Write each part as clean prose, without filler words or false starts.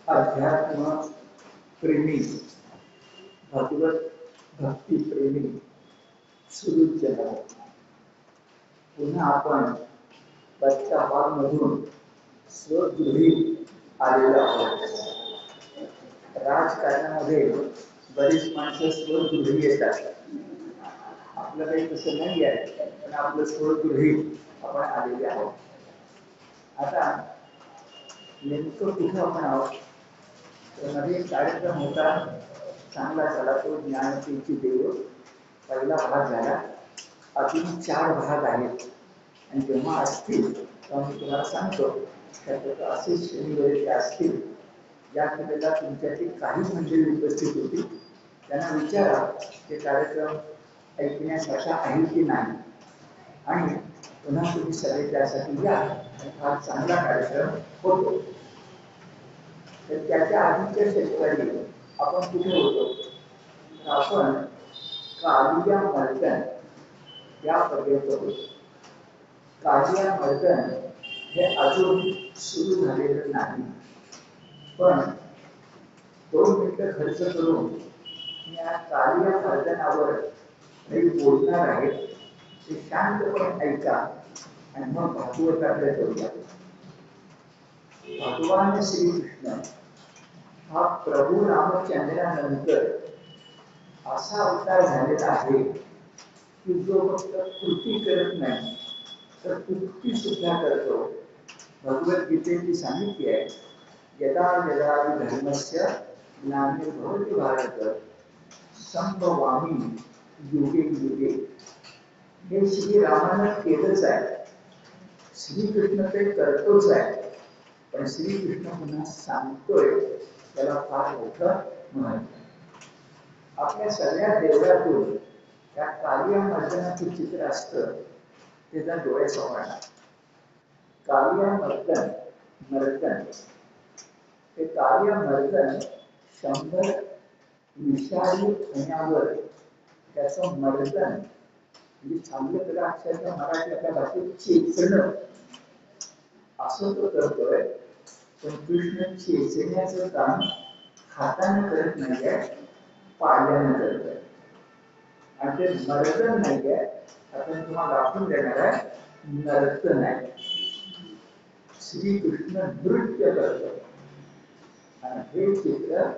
अध्यात्म प्रेमी, भगवत भक्ती प्रेमी सुहृद जन, पुन्हा आपण बसच्या हॉलमधून स्वगृही आलेलो आहोत. राजकारणामध्ये बरीच माणसं स्वगृही येतात. आपलं काही तसं नाही आहे, पण आपलं स्वगृही आपण आलेले आहोत. आता नेमकं कुठं आपण आहोत, तर मध्ये एक कार्यक्रम होता, चांगला झाला तो ज्ञानतेची देव. पहिला भाग झाला. अजून 4 भाग आहेत आणि जेव्हा असतील तेव्हा मी तुम्हाला सांगतो. त्यात असे शनिवारी असतील या वेळेला तुमच्यातील काही मंडळी उपस्थित होती. त्यांना विचारा ते कार्यक्रम ऐकण्यासारखा आहे की नाही, आणि पुन्हा तुम्ही सगळे त्यासाठी या. हा चांगला कार्यक्रम होतो. तर त्याच्या आधीच्या शनिवारी आपण कुठे होतो, तर आपण कालिया मर्दन या पर्यंत होतो. कालिया मर्दन हे अजून सुरू झालेलं नाही, पण 2 मिनिटं खर्च करून या कालिया मर्दनावर काही बोलणार आहे. ते शांतपणे ऐका आणि मग भागवताकडे करूया. भगवान श्रीकृष्ण हा प्रभू रामचंद्रानंतर असा अवतार झालेला आहे की जो फक्त कृती करत नाही तर कृती सुद्धा करतो. भगवद्गीतेची सांगितली आहे, यदा यदा धर्मस्य ग्लानिर्भवति भारत संभवामि युगे युगे. हे श्रीरामानं केलंच आहे. श्रीकृष्ण ते करतोच आहे, पण श्रीकृष्ण पुन्हा सांगतोय, त्याला फार मोठं महत्व. आपल्या सगळ्या देवळातून त्या कालिया मर्दनाचं चित्र असतं, ते जर डोळ्यासमोर आणा. कालिया मर्दन मर्दन ते कालिया मर्दन 100 विषारी खाण्यावर त्याचं मर्दन म्हणजे चांगलं त्याला अक्षरशः मराठी आपल्या भाषेत चेचणं असं तो करतोय. पण कृष्ण चेचण्याचं काम हाताने करत नाही आहे, पायाने करतोय. आणि ते मर्दन नाही आहे, आपण तुम्हाला दाखवून देणार आहे, नर्तन आहे. श्रीकृष्ण नृत्य करतो. आणि हे चित्र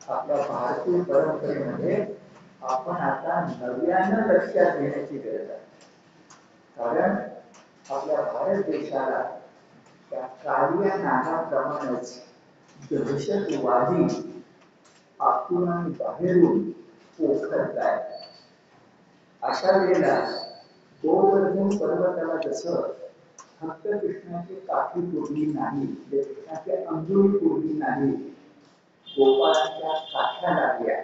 आपल्या भारतीय परंपरेमध्ये आपण आता नव्यानं लक्षात घेण्याची गरज आहे. कारण आपल्या भारत देशाला त्या कालिया नागाप्रमाणेच दहशतवादी आतून आणि बाहेरून पोखरत आहे. अशा वेळेला गोवर्धन पर्वताला जसं फक्त कृष्णाची काठी पुरली नाही, कृष्णाची अंगुळी पुरली नाही, गोपाळाच्या काठ्या लागल्या,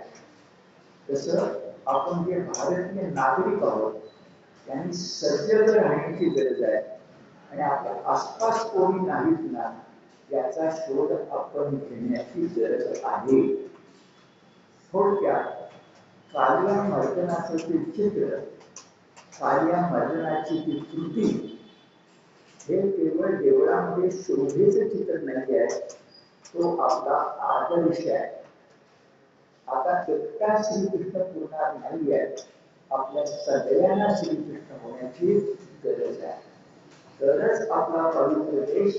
तसं आपण जे भारतीय नागरिक आहोत त्यांनी सजग राहण्याची गरज आहे. आणि आपल्या आसपास कोणी नाहीत ना, याचा शोध आपण घेण्याची गरज आहे. थोडक्यात कालिया मर्दनाचं ते चित्र, कालिया मर्दनाची ती कृती, हे केवळ देवळामध्ये शोभेचं चित्र नाही आहे, तो आपला आदर्श आहे. आता एकटा श्रीकृष्ण पूर्ण नाही आहे, आपल्या सगळ्यांना श्रीकृष्ण होण्याची गरज आहे. तरच आपला पवित्र देश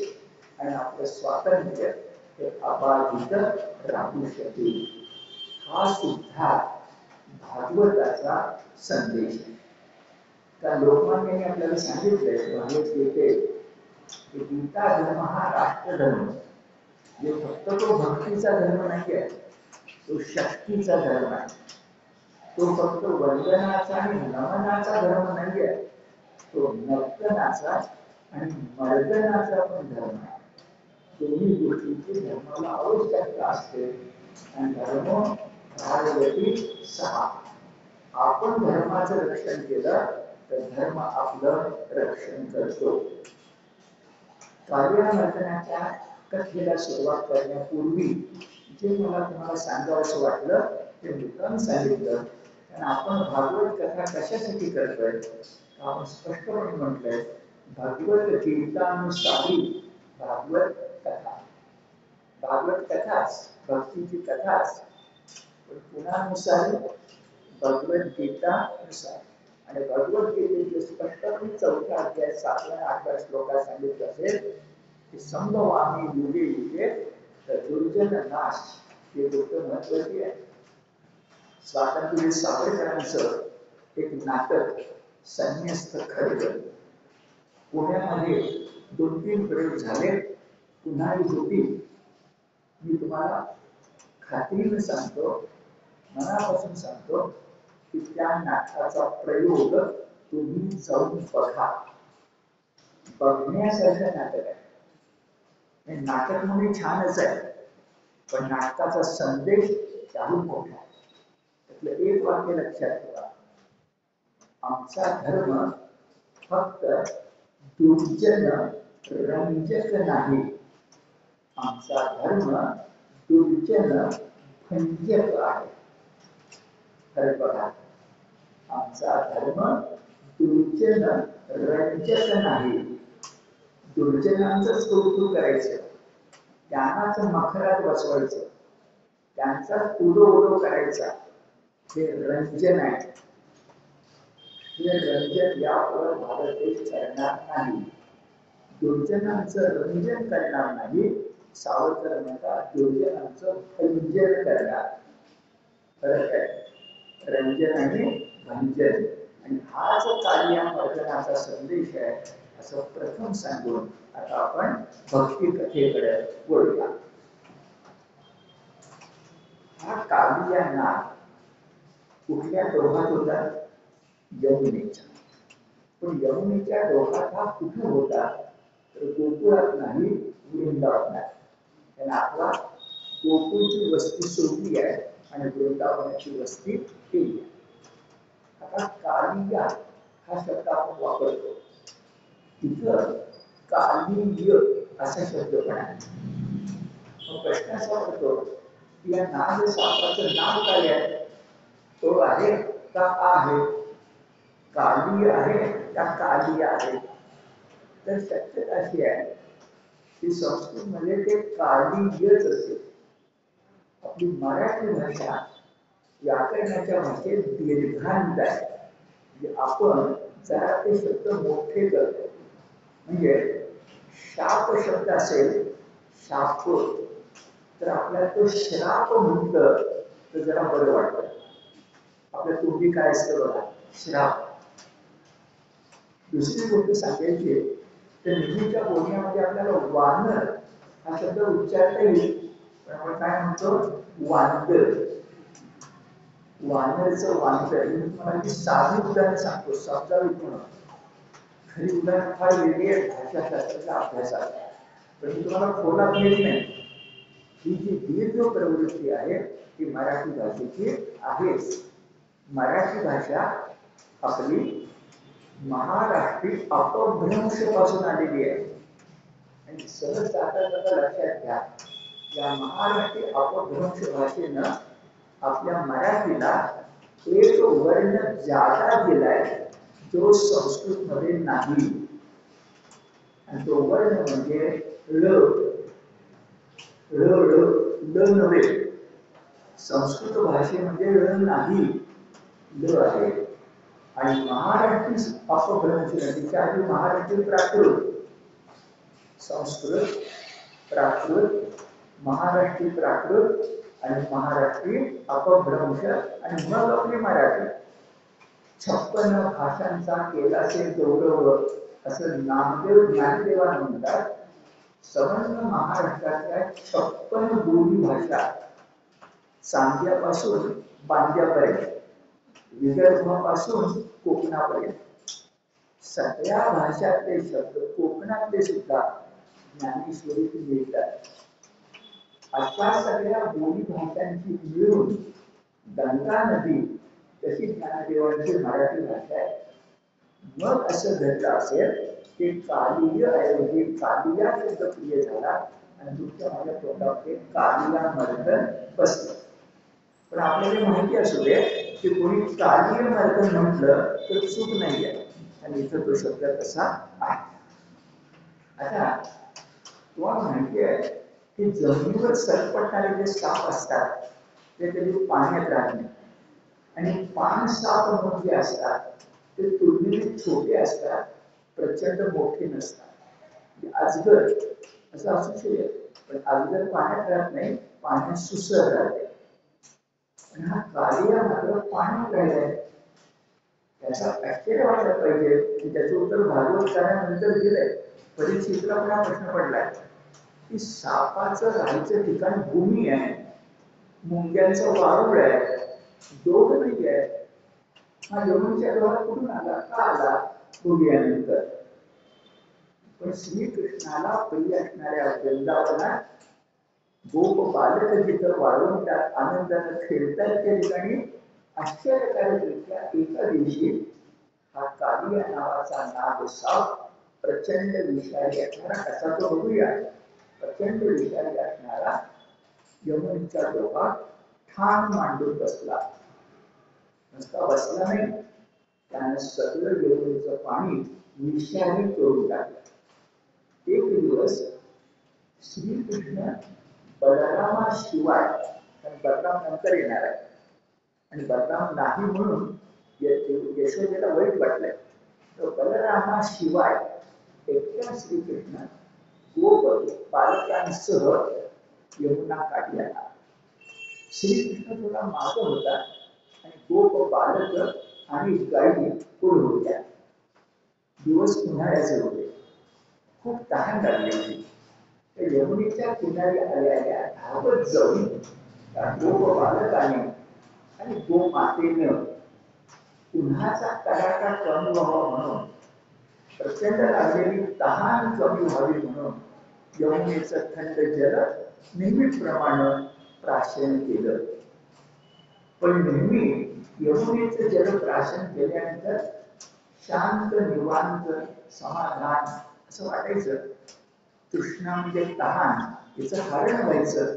आणि आपलं स्वातंत्र्य हे अबाधित राहू शकेल. हा सुद्धा भागवताचा संदेश आहे. त्या लोकमान्यांनी आपल्याला सांगितलंय भगवद्गीतेत की गीता धर्म हा राष्ट्रधर्म, जे फक्त तो भक्तीचा धर्म नाही आहे, तो शक्तीचा धर्म आहे. तो फक्त वंदनाचा आणि नमनाचा धर्म नाही आहे, तो नर्तनाचा आणि मर्दनाचा पण धर्म आहे. दोन्ही गोष्टींची धर्माला आवश्यकता असते. आणि धर्म भारवती 6. आपण धर्माचं रक्षण केलं तर धर्म आपलं रक्षण करतो. कालिया मर्दनाच्या कथेला सुरुवात करण्यापूर्वी जे मला तुम्हाला सांगावंसं वाटलं ते मुद्दाम सांगितलं. कारण आपण भागवत कथा कशासाठी करतोय, आपण स्पष्टपणे म्हटलंय, भगवत गीतानुसारी भागवत कथा. भागवत कथाच, भक्तीची कथाच, पण पुन्हानुसार भगवद्गीतानुसार. आणि भगवद्गीतेचे स्पष्टपणे 4थ्या अध्याय 7व्या आणि 8व्या श्लोकात सांगितलं असेल की संभवामी युगे युगे तर दुर्जन नाश ही गोष्ट महत्वाची आहे. स्वातंत्र्य सावरकरांचं एक नाटक संन्यस्त खड्ग पुण्यामध्ये 2-3 प्रयोग झाले, पुन्हा होती. मी तुम्हाला खात्रीने सांगतो, मनापासून सांगतो की त्या नाटकाचा प्रयोग तुम्ही जाऊन बघा. बघण्यासारखं नाटक आहे. नाटक म्हणजे छानच आहे, पण नाटकाचा संदेश त्याहून मोठा आहे. त्यातलं एक वाक्य लक्षात ठेवा, आमचा धर्म फक्त दुर्जन रंजक नाही, आमचा धर्म दुर्जन भंजक आहे. खरं बघा, आमचा धर्म दुर्जन रंजक नाही. दुर्जनांचंच कौतुक करायचं, त्यांनाच मखरात बसवायचं, त्यांचाच उडो करायचा, हे रंजन आहे. हे रंजन यावर भारत देश करणार नाही. दुर्जनांचं रंजन करणार नाही. सावरकर म्हणतात दुर्जनांचं भंजन करणार. फरक आहे रंजन आणि भंजन. आणि हाच कालिया मर्दनाचा संदेश आहे असं प्रथम सांगून आता आपण भक्ती कथेकडे वळूया. हा कालिया नाग कुठल्या डोहात होता? यमुनेच्या. पण यमुनेच्या डोहात हा कुठे होता? तर गोकुळात नाही, वृंदावनात. त्यांना आपला गोकुळची वस्ती सोडली आहे आणि वृंदावनाची वस्ती केली आहे. आता कालिया हा शब्द आपण वापरतो, तिथं कालिय असा शब्द पण आहे. प्रश्न असा पडतो की या नाग सापाचं नाव काय आहे? तो आहे का आहे? काली आहे का कालिया आहे? तर शक्यता अशी आहे की संस्कृत मध्ये ते कालियच असेल. आपली मराठी भाषा व्याकरणाच्या भाषेत दीर्घांत आहे. म्हणजे आपण जरा ते शब्द मोठे करतो. म्हणजे शाप शब्द असेल, शाप, तर आपल्याला तो श्राप म्हटलं तर जरा बरं वाटतं. आपल्या तोंडी काय असतं बघा, श्राप. दुसरी गोष्ट सांगायची तर नेहमीच्या बोलण्यामध्ये आपल्याला वानर हा शब्द उच्चारता येईल, पण आपण काय म्हणतो? वानर. वानरचं वानर. मी तुम्हाला साधी उदाहरण सांगतो, समजावीत म्हणून. खरी उदाहरण फार वेगळी आहे भाषाशास्त्राच्या अभ्यासात, पण मी तुम्हाला खोलात येत नाही. ही जी दीर्घ प्रवृत्ती आहे ती मराठी भाषेची आहेच. मराठी भाषा आपली महाराष्ट्री अपभ्रंश पासून आलेली आहे. आणि सहज आता लक्षात घ्या, या महाराष्ट्री अपभ्रंश भाषेनं आपल्या मराठीला एक वर्ण जादा दिलाय जो संस्कृत मध्ये नाही. आणि तो वर्ण म्हणजे ल. ल नव्हे. संस्कृत भाषेमध्ये ल नाही, ल आहे. आणि महाराष्ट्री अपभ्रंश, तिच्या आधी महाराष्ट्री प्राकृत, संस्कृत, प्राकृत, महाराष्ट्री प्राकृत आणि महाराष्ट्री अपभ्रंश आणि मग आपली मराठी. 56 भाषांचा केलासे गौरव असं नामदेव ज्ञानदेवानं म्हणतात. संपूर्ण महाराष्ट्रातल्या 56 बोली भाषा, सांध्यापासून बांद्यापर्यंत, विदर्भापासून कोकणापर्यंत सगळ्या भाषातले शब्द कोकणातले सुद्धा ज्ञानेश्वरीत मिळतात. अशा सगळ्या बोली भाषांची मिळून गंगा नदी तशी ज्ञानदेवांची मराठी भाषा आहे. मग असं घडलं असेल की कालिय ऐवजी कालिया शब्द प्रिय झाला आणि तुमच्या माझ्या तोंडामध्ये कालिया मर्दन बसलं. पण आपल्याला माहिती असू दे की कोणी कालिय मर्दन म्हटलं तर चूक नाही आहे, आणि इथं तो शब्द तसा आहे. आता तुम्हाला माहिती आहे की जमिनीवर सरपटणारे जे साप असतात ते कधी पाण्यात राहत नाही, आणि पान साप म्हणून जे असतात ते तुलनेने छोटे असतात, प्रचंड मोठे नसतात. अजगर असं असू शकेल, पण अजगर पाण्यात राहत नाही, पाण्यात सुसर राहते. आणि हा कालिया मात्र पाण्यात राहिलाय. त्याचा आश्चर्य वाटलं पाहिजे की त्याचं उत्तर भागवत कार्यानंतर दिलंय. परीक्षेतला पण हा प्रश्न पडलाय की सापाचं राहायचं ठिकाण भूमी आहे, मुंग्यांचं वारुळ आहे, दोघ नाही आहे. हा यमुनेच्या डोळ्यात कुठून आला, का आला बघूयानंतर. पण श्रीकृष्णाला प्रिय असणाऱ्या वृंदावनात गोप बालक जिथं वाळवंटात आनंदानं खेळतात त्या ठिकाणी आश्चर्यकारकरित्या एका दिवशी हा कालिया नावाचा नाग साप प्रचंड विषारी असणारा, कसा तो बघूया, प्रचंड विषारी असणारा यमुनेच्या डोहात ठाण मांडून बसला. नुसता बसला नाही, त्यानं सगळं यमुनेचं पाणी विषारी करून टाकलं. एक दिवस श्रीकृष्ण बलरामाशिवाय, कारण बलराम नंतर येणार आहे आणि बलराम नाही म्हणून यशोदेला वाईट वाटलंय, तर बलरामाशिवाय एकट्या श्रीकृष्ण गोप बालकांसह यमुना काठी आला. श्रीकृष्ण थोडा माग होता आणि गोप बालक आणि गायी पुढे होत्या. दिवस उन्हाळ्याचे होते, खूप तहान लागली होती. तर यमुनेच्या किनारी आलेल्या धावत जाऊन त्या गोप बालकाने आणि गोमातेनं उन्हाचा कडाका कमी व्हावा म्हणून, प्रचंड लागलेली तहान कमी व्हावी म्हणून यमुनेचं थंड जल नेहमीप्रमाणे प्राशन केलं. पण नेहमी यमुनेचं जल प्राशन केल्यानंतर शांत, निवांत, समाधान असं वाटायचं. तृष्णा म्हणजे तहान, याचं हरण व्हायचं.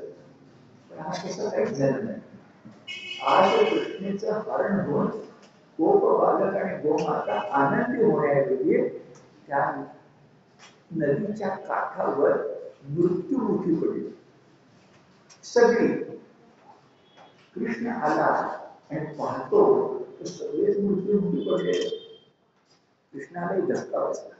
पण हा तसं काहीच झालं नाही. आज कृष्णेचं हरण होऊन गोप बालक आणि गोमाता आनंदी होण्याऐवजी त्या नदीच्या काठावर मृत्युमुखी पडली सगळी. कृष्ण आला आणि पाहतो तर सगळेच मृत्युमुखी पडले. कृष्णालाही धक्का बसला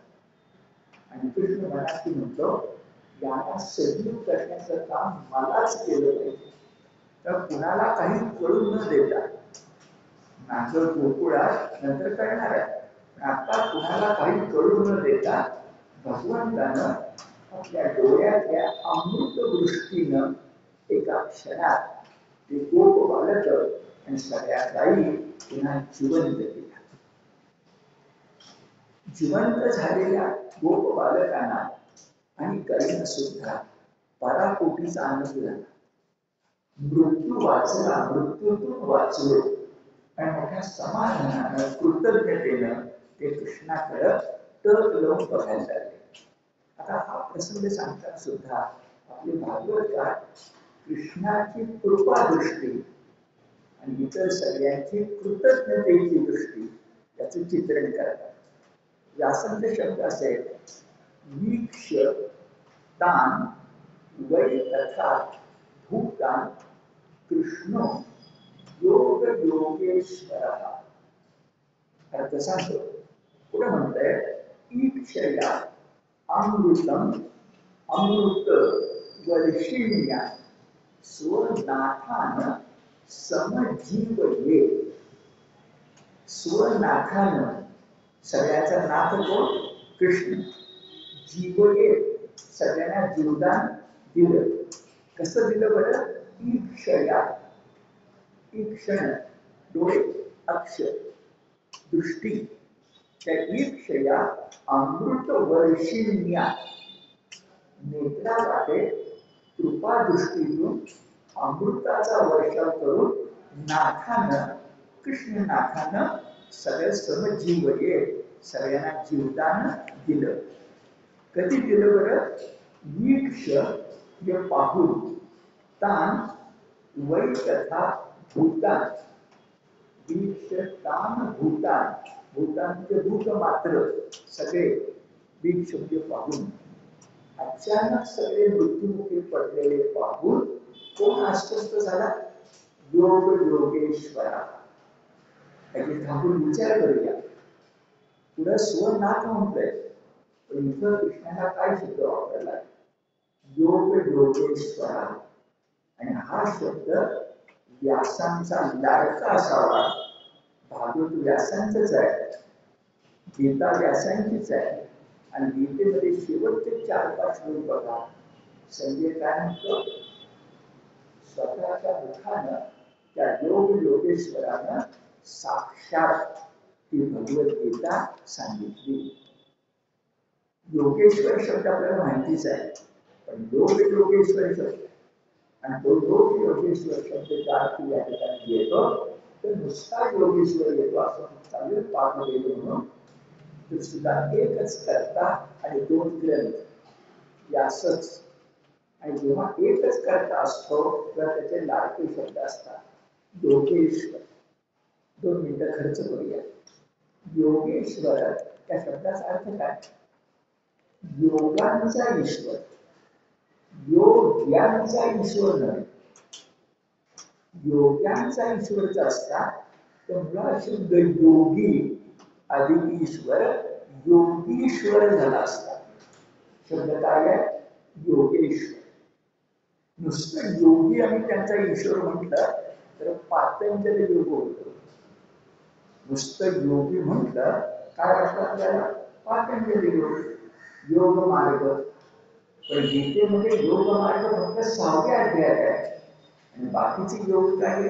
आणि कृष्ण मनात म्हणतो, याला सजीव करण्याचं काम मलाच केलं पाहिजे. तर कुणाला काही कळून न देता, नाचर गोकुळात नंतर करणार आहे, आता कुणाला काही कळून न देता भगवंतानं आपल्या डोळ्यातल्या अमृत दृष्टीनं एका क्षणात ते गोप बालक आणि सगळ्या गायी पुन्हा जिवंत केल्या. जिवंत झालेल्या गोप बालकांना आणि गायींना सुद्धा पराकोटीचा आनंद झाला. मृत्यू वाचला, मृत्यूतून वाचलो आणि मोठ्या समाधानानं कृतज्ञतेनं ते कृष्णाकडे टक लावून बघायला लागले. आता हा प्रसंग सांगताना सुद्धा आपले भागवतकार कृष्णाची कृपा दृष्टी आणि इतर सगळ्यांची कृतज्ञतेची दृष्टी याचं चित्रण करतात. व्यासंत शब्द असे, वीक्ष तान वै तथा भूतान कृष्ण योग योगेश्वर. अर्थ सांगतो, पुढे म्हणतंय, ईक्षया अमृतम अमृत वर्षिण्या स्वनाथान समजीवये. स्वनाथान, सगळ्याचा नाथ कोण? कृष्ण. जीवये, सगळ्यांना जीवदान दिलं. कसं दिलं बरं? ईक्षया, ईक्षण डोळे, अक्ष दृष्टी, त्या ईक्षया अमृत वर्षिण्या नेत्रावाटे कृपा दृष्टीतून अमृताचा वर्षाव करून नाथानं, कृष्णनाथानं सगळं समजीवये, सगळ्यांना जीवदान दिलं. कधी दिलं बरं? वीक्ष हे पाहून, तान वै तथा भूतान, वीक्ष तान भूतान, भूतान म्हणजे भूत मात्र सगळे, वीक्ष म्हणजे पाहून. अचानक सगळे मृत्युमुखी पडलेले पाहून कोण आश्वस्त झाला? योग योगेश्वरा. त्याची थांबून विचार करूया. पुढे स्वनाथ म्हटलंय, पण इथं कृष्णाला काय शब्द वापरला? योग योगेश्वरा. आणि हा शब्द व्यासांचा लाडका असावा. भागवत व्यासांचंच आहे, गीता व्यासांचीच आहे. आणि गीतेमध्ये शेवटचे 4-5 श्लोक बघा. संजय काय म्हणतो? स्वतःच्या मुखानं त्या योग योगेश्वरानं साक्षात ही भगवद्गीता सांगितली. योगेश्वर शब्द आपल्याला माहितीच आहे, पण योग योगेश्वर शब्द आणि तो योग योगेश्वर शब्दाचा अर्थ या ठिकाणी येतो तर नुसता योगेश्वर येतो असं चालेल. पाठ गेलो म्हणून तर सुद्धा एकच करता आणि 2 ग्रंथ यासच. आणि जेव्हा एकच करता असतो तेव्हा त्याचे लाडके शब्द असतात. योगेश्वर 2 मिनिटं खर्च करूया. योगेश्वर त्या शब्दाचा अर्थ काय? योगांचा ईश्वर. योग्यांचा ईश्वर नव्हे. योग्यांचा ईश्वरचा असता तर मुळात शब्द योगी अधिक ईश्वर योगीश्वर झाला असता. शब्द काय आहे? योगेश्वर. नुसतं योगी आणि त्यांचा ईश्वर म्हटलं तर पातंजल योग होतो. नुसतं योगी म्हटलं काय वाटतं आपल्याला? पातंजल योग, योग मार्ग. पण गीतेमध्ये योग मार्ग फक्त 6व्या अध्यायात आहे. आणि बाकीचे योग काय?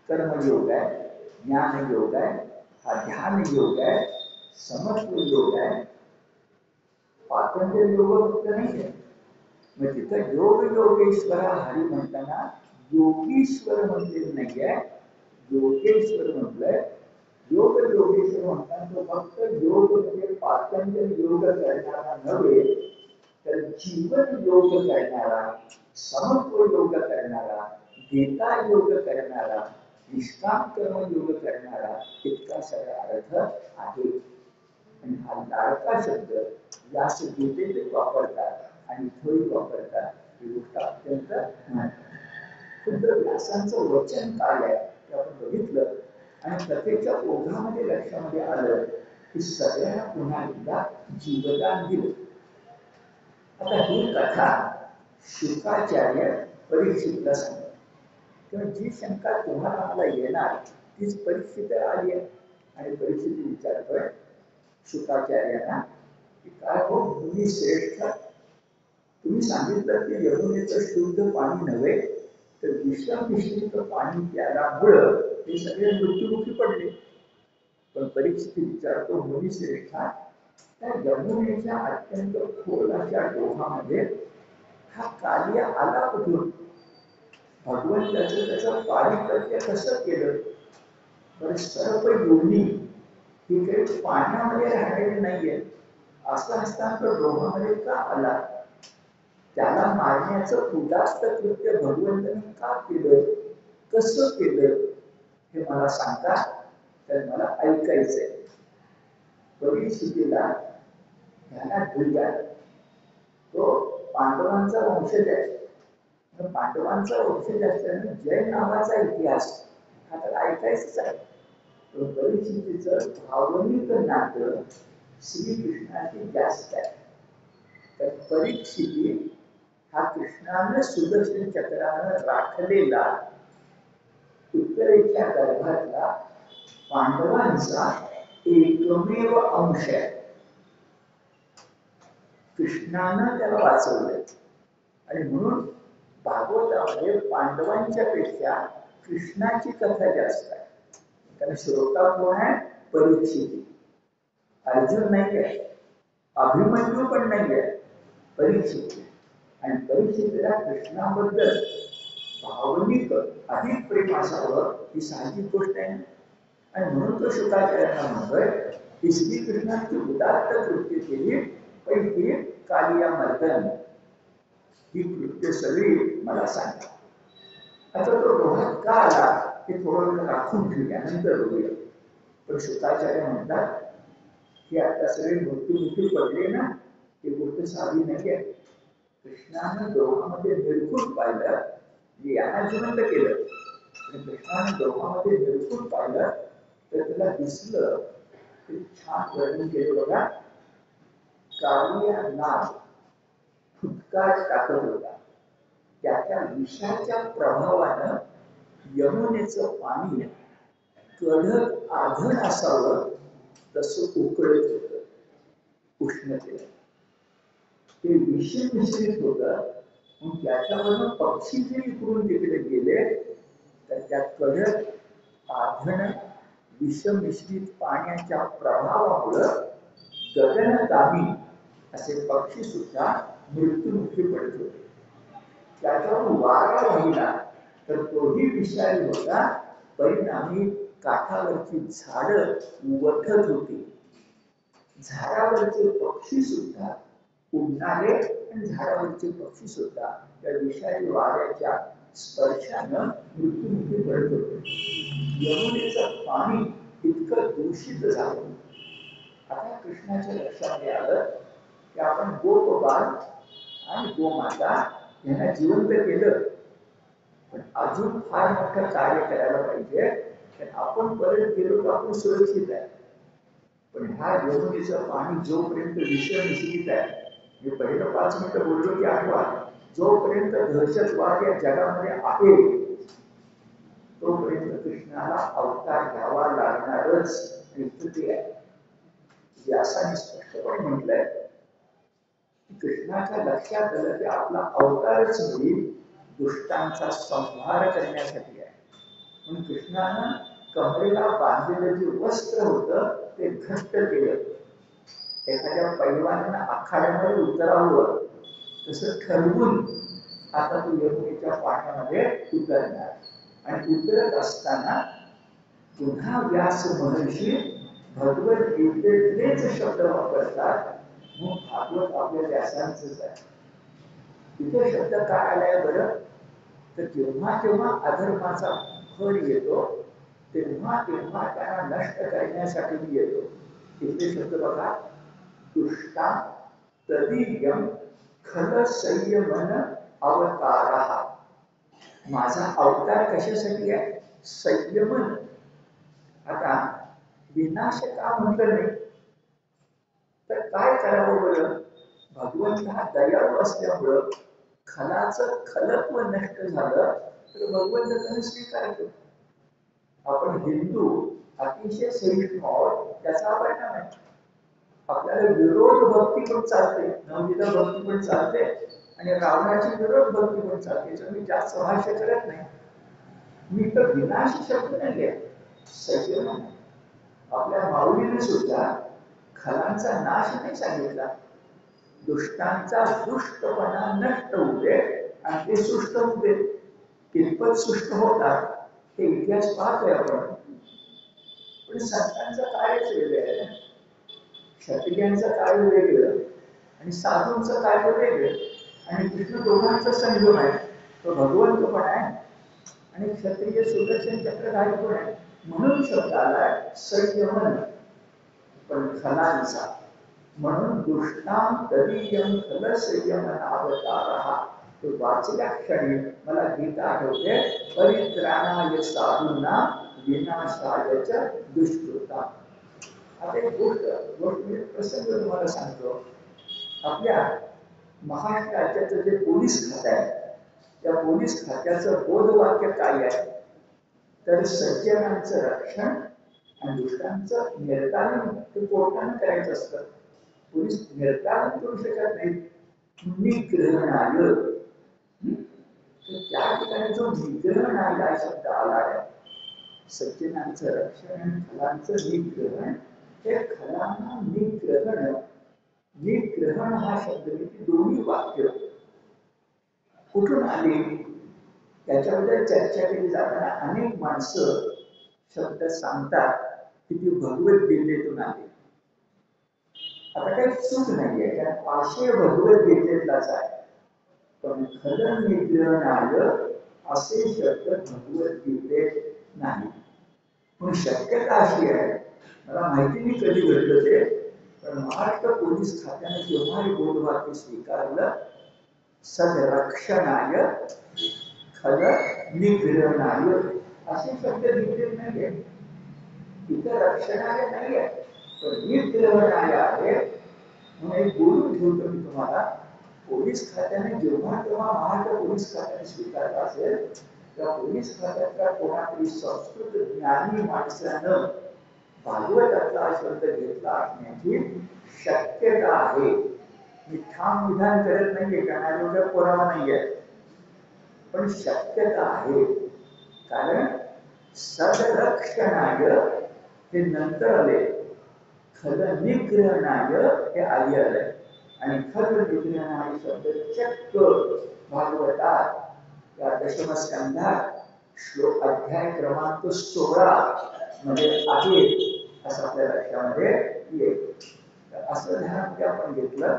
कर्मयोग आहे, ज्ञान योग आहे, हा ध्यान योग आहे, समत्व योग आहे. पातंजल योग फक्त नाही आहे. मग तिथं योग योगेश्वरा हरी म्हणताना योगीश्वर म्हटलेलं नाही आहे, योगेश्वर म्हटलंय. योग योगेश्वर म्हणताना तो फक्त योग म्हणजे पातंजल योग करणारा नव्हे तर जीवन योग करणारा, समत्व योग करणारा, गीता योग करणारा, निष्काम कर्म योग करणारा इतका सगळा अर्थ आहे. आणि हा लाडका शब्द व्यास गीतेत वापरतात आणि थोडी वापरतात. ही गोष्ट अत्यंत खुद्द व्यासांचं वचन काय आहे ते आपण बघितलं आणि कथेच्या ओघामध्ये लक्षामध्ये आलं की सगळ्यांना पुन्हा एकदा जीवदान दिलं. आता ही कथा शुकाचार्य परीक्षितला सांगतात. तेव्हा जी शंका तुम्हाला मला येणार तीच परीक्षित आली आहे. आणि परीक्षित विचारतोय शुकाचार्यांना की काय हो मुनी श्रेष्ठ, तुम्ही सांगितलं की यमुनेचं शुद्ध पाणी नव्हे तर विषमिश्रित पाणी प्यायल्यामुळं हे सगळे मृत्युमुखी पडले. पण परीक्षित विचारतो मुनी श्रेष्ठा, त्या यमुनेच्या अत्यंत खोलाच्या डोहामध्ये हा कालिया आला कुठून? भगवंताचं त्याचं पारिकर्य कसं केलं? तर सर्व योनी ही काही पाण्यामध्ये राहिलेली नाहीये. असं असताना तो डोहामध्ये का आला? त्याला मारण्याचं उदास्त कृत्य भगवंतांनी का केलं, कसं केलं हे मला सांगा, तर मला ऐकायचंय. परीक्षितीला ध्यानात घेऊया. तो पांडवांचा वंशज आहे. पांडवांचा वंशज असल्याने जय नावाचा इतिहास हा तर ऐकायचंच आहे. परीक्षितीचं भावनिक नातं श्रीकृष्णाची जास्त आहे. तर परीक्षिती हा कृष्णाने सुदर्शन चक्रानं राखलेला उत्तरेच्या गर्भातला पांडवांचा एकमेव अंश आहे. कृष्णानं त्याला वाचवलंय आणि म्हणून भागवतामध्ये पांडवांच्या पेक्षा कृष्णाची कथा जास्त आहे. कारण श्रोता कोण आहे? परीक्षिती. अर्जुन नाही आहे, अभिमन्यू पण नाही आहे, परीक्षिती. आणि परीक्षितीला कृष्णाबद्दल भावनिक अधिक प्रेम असावं ही साहजिक गोष्ट आहे. आणि म्हणून तो शुकाचार्यांना म्हणतोय की श्रीकृष्णाची उदात्त कृत्य केली पैकी कालिया मर्दन, ही कृत्य सगळी मला सांगा. आता तो डोहात का आला हे थोडं वेळ राखून ठेवूया, नंतर बघूया. पण शुकाचार्य म्हणतात की आता सगळे मृत्युमुखी पडले ना, ही गोष्ट साधी नाही आहे. कृष्णानं दोघांमध्ये निर्गुण पाहिलं, यांना जिवंत केलं. आणि कृष्णानं दोघांमध्ये निर्गुण पाहिलं तर त्याला दिसलं, ते छान वर्णन केलं बघा. कालिया नाग फुटका टाकत होता, त्याच्या विषाच्या प्रभावानं यमुनेचं पाणी कडक आधण असावं तसं उकळत होतं, उष्णतेला. ते विष मिश्रित होतं. मग त्याच्यावरनं पक्षी जे इकडून तिकडे गेले तर त्या कडक आधण विषमिश्रित पाण्याच्या प्रभावामुळं गगनगामी असे पक्षी सुद्धा मृत्युमुखी पडत होते. त्याच्यावर वारा वाहिला तर तोही विषारी होता. परिणामी काठावरची झाडं वठत होती. झाडावरचे पक्षी सुद्धा उडणारे आणि झाडावरचे पक्षी सुद्धा त्या विषारी वाऱ्याच्या स्पर्शानं मृत्युमुखी पडत होते. यमुनेचं पाणी इतकं दूषित झालं. आता कृष्णाच्या लक्षात आलं की आपण गोपबाल आणि गोमाता यांना जिवंत केलं, पण अजून फार मोठं कार्य करायला पाहिजे. आपण परत गेलो तर आपण सुरक्षित आहे. पण ह्या यमुनेचं पाणी जोपर्यंत विषमिश्रित आहे, मी पहिलं 5 मिनिटं बोललो की आठवा, जोपर्यंत दहशतवाद या जगामध्ये आहे तोपर्यंत कृष्णाला अवतार घ्यावा लागणारच. स्थिती आहे. व्यासाने स्पष्टपणे म्हटलंय की कृष्णाच्या लक्षात आलं की आपला अवतारच होईल दुष्टांचा संहार करण्यासाठी आहे. म्हणून कृष्णानं कमरेला बांधलेलं जे वस्त्र होतं ते घट्ट केलं. एखाद्या पैलवानानं आखाड्यामध्ये उतरावं तसं ठरवून आता तू यमुनेच्या पाण्यामध्ये उतरणार. आणि उतरत असताना पुन्हा व्यास महर्षी भगवद्गीतेतलेच शब्द वापरतात. मग भागवत आपल्या व्यासांचंच आहे. तिथे शब्द काय आलाय बरं, तर जेव्हा जेव्हा अधर्माचा भर येतो तेव्हा तेव्हा त्यांना नष्ट करण्यासाठी येतो. तिथे शब्द बघा, दुष्टा तदीयम खल संयमन अवतारः. माझा अवतार कशासाठी आहे? संयमन. आता विनाश का म्हटलं नाही तर काय करावं बरं? भगवंत हा दयाळू असल्यामुळं खलाचं खलत्व नष्ट झालं तर भगवंत त्याने स्वीकार केलं. आपण हिंदू अतिशय सहिष्णू आहोत, त्याचा परिणाम आहे. आपल्याला विरोध भक्ती पण चालते, नवविधा भक्ती पण चालते आणि रावणाची विरोध भक्ती पण चालते. याच्यात मी जास्त भाष्य करत नाही. मी तर विनाश शब्द नाही आहे, संयम. आपल्या माऊलीने सुद्धा खलांचा नाश नाही सांगितला. दुष्टांचा दुष्टपणा नष्ट होऊ दे आणि ते सुष्ट होऊ दे. कितपत सुष्ट होतात हे इतिहास पाहतोय आपण. पण संतांचं कार्यच वेगळं आहे. क्षत्रियांचं कार्य वेगळं आणि साधूंचं कार्य वेगळं. आणि कृष्ण दोघांचा संगम आहे. तो भगवंत पण आहे आणि क्षत्रिय सुदर्शन चक्रधारी पण आहे. म्हणून शब्द आलाय संयमन. पण खलांचा म्हणून दुष्टां तदीयम खल संयमन अवतारः. तो वाचल्या क्षणी मला गीता आठवते, परित्राणाय साधूंना विनाशाय च दुष्कृता. आता एक गोष्ट प्रसंग तुम्हाला सांगतो. आपल्या महाराष्ट्र राज्याचं जे पोलीस खातं आहे त्या पोलीस खात्याचं बोधवाक्य काय आहे, तर सज्जनांचं रक्षण आणि दुष्टांचं निर्दालन ते कोर्टानं करायचं असतं. पोलीस निर्दालन करू शकत नाही. निग्रहणाय, त्या ठिकाणी जो निग्रहणाय शब्द आला आहे, सज्जनांचं रक्षण आणि खलांचं निग्रहण. हे खलांना निग्रहण, निग्रहण हा शब्द दोन्ही वाक्य कुठून आले त्याच्याबद्दल चर्चा केली जाताना अनेक माणसं शब्द सांगतात की ती भगवद्गीतेतून आली. आता काही चूक नाहीये, कारण आशय भगवद्गीतेतलाच आहे. पण खल निग्रहणाय असे शब्द भगवद्गीतेत नाही. पण शक्यता अशी आहे, मला माहिती नाही कधी घडलं ते, पण महाराष्ट्र पोलीस खात्याने जेव्हा हे बोधवाक्य स्वीकारलं, सदरक्षणाय खल निग्रहणाय, असे शब्द लिहिलेले नाहीये. इथं रक्षणाय नाहीये, पण निग्रहणाय आहे. म्हणून एक बोलून ठेवतो मी तुम्हाला, पोलीस खात्याने जेव्हा तेव्हा महाराष्ट्र पोलीस खात्याने स्वीकारलं असेल, त्या पोलीस खात्यातल्या कोणातरी संस्कृत ज्ञानी माणसानं भागवताचा शब्द घेतला असण्याची शक्यता आहे. मी ठाम विधान करत नाहीये, कारण पुरावा नाहीये, पण शक्यता आहे. कारण सदरक्षणाय हे नंतर आले, खल निग्रहणाय हे आधी आले. आणि खल निग्रहणाय शब्द चक्क भागवतात या दशमस्कंधात श्लोक अध्याय क्रमांक 16 मध्ये आहे, असं आपल्या लक्षामध्ये येईल. असं ध्यानामध्ये आपण घेतलं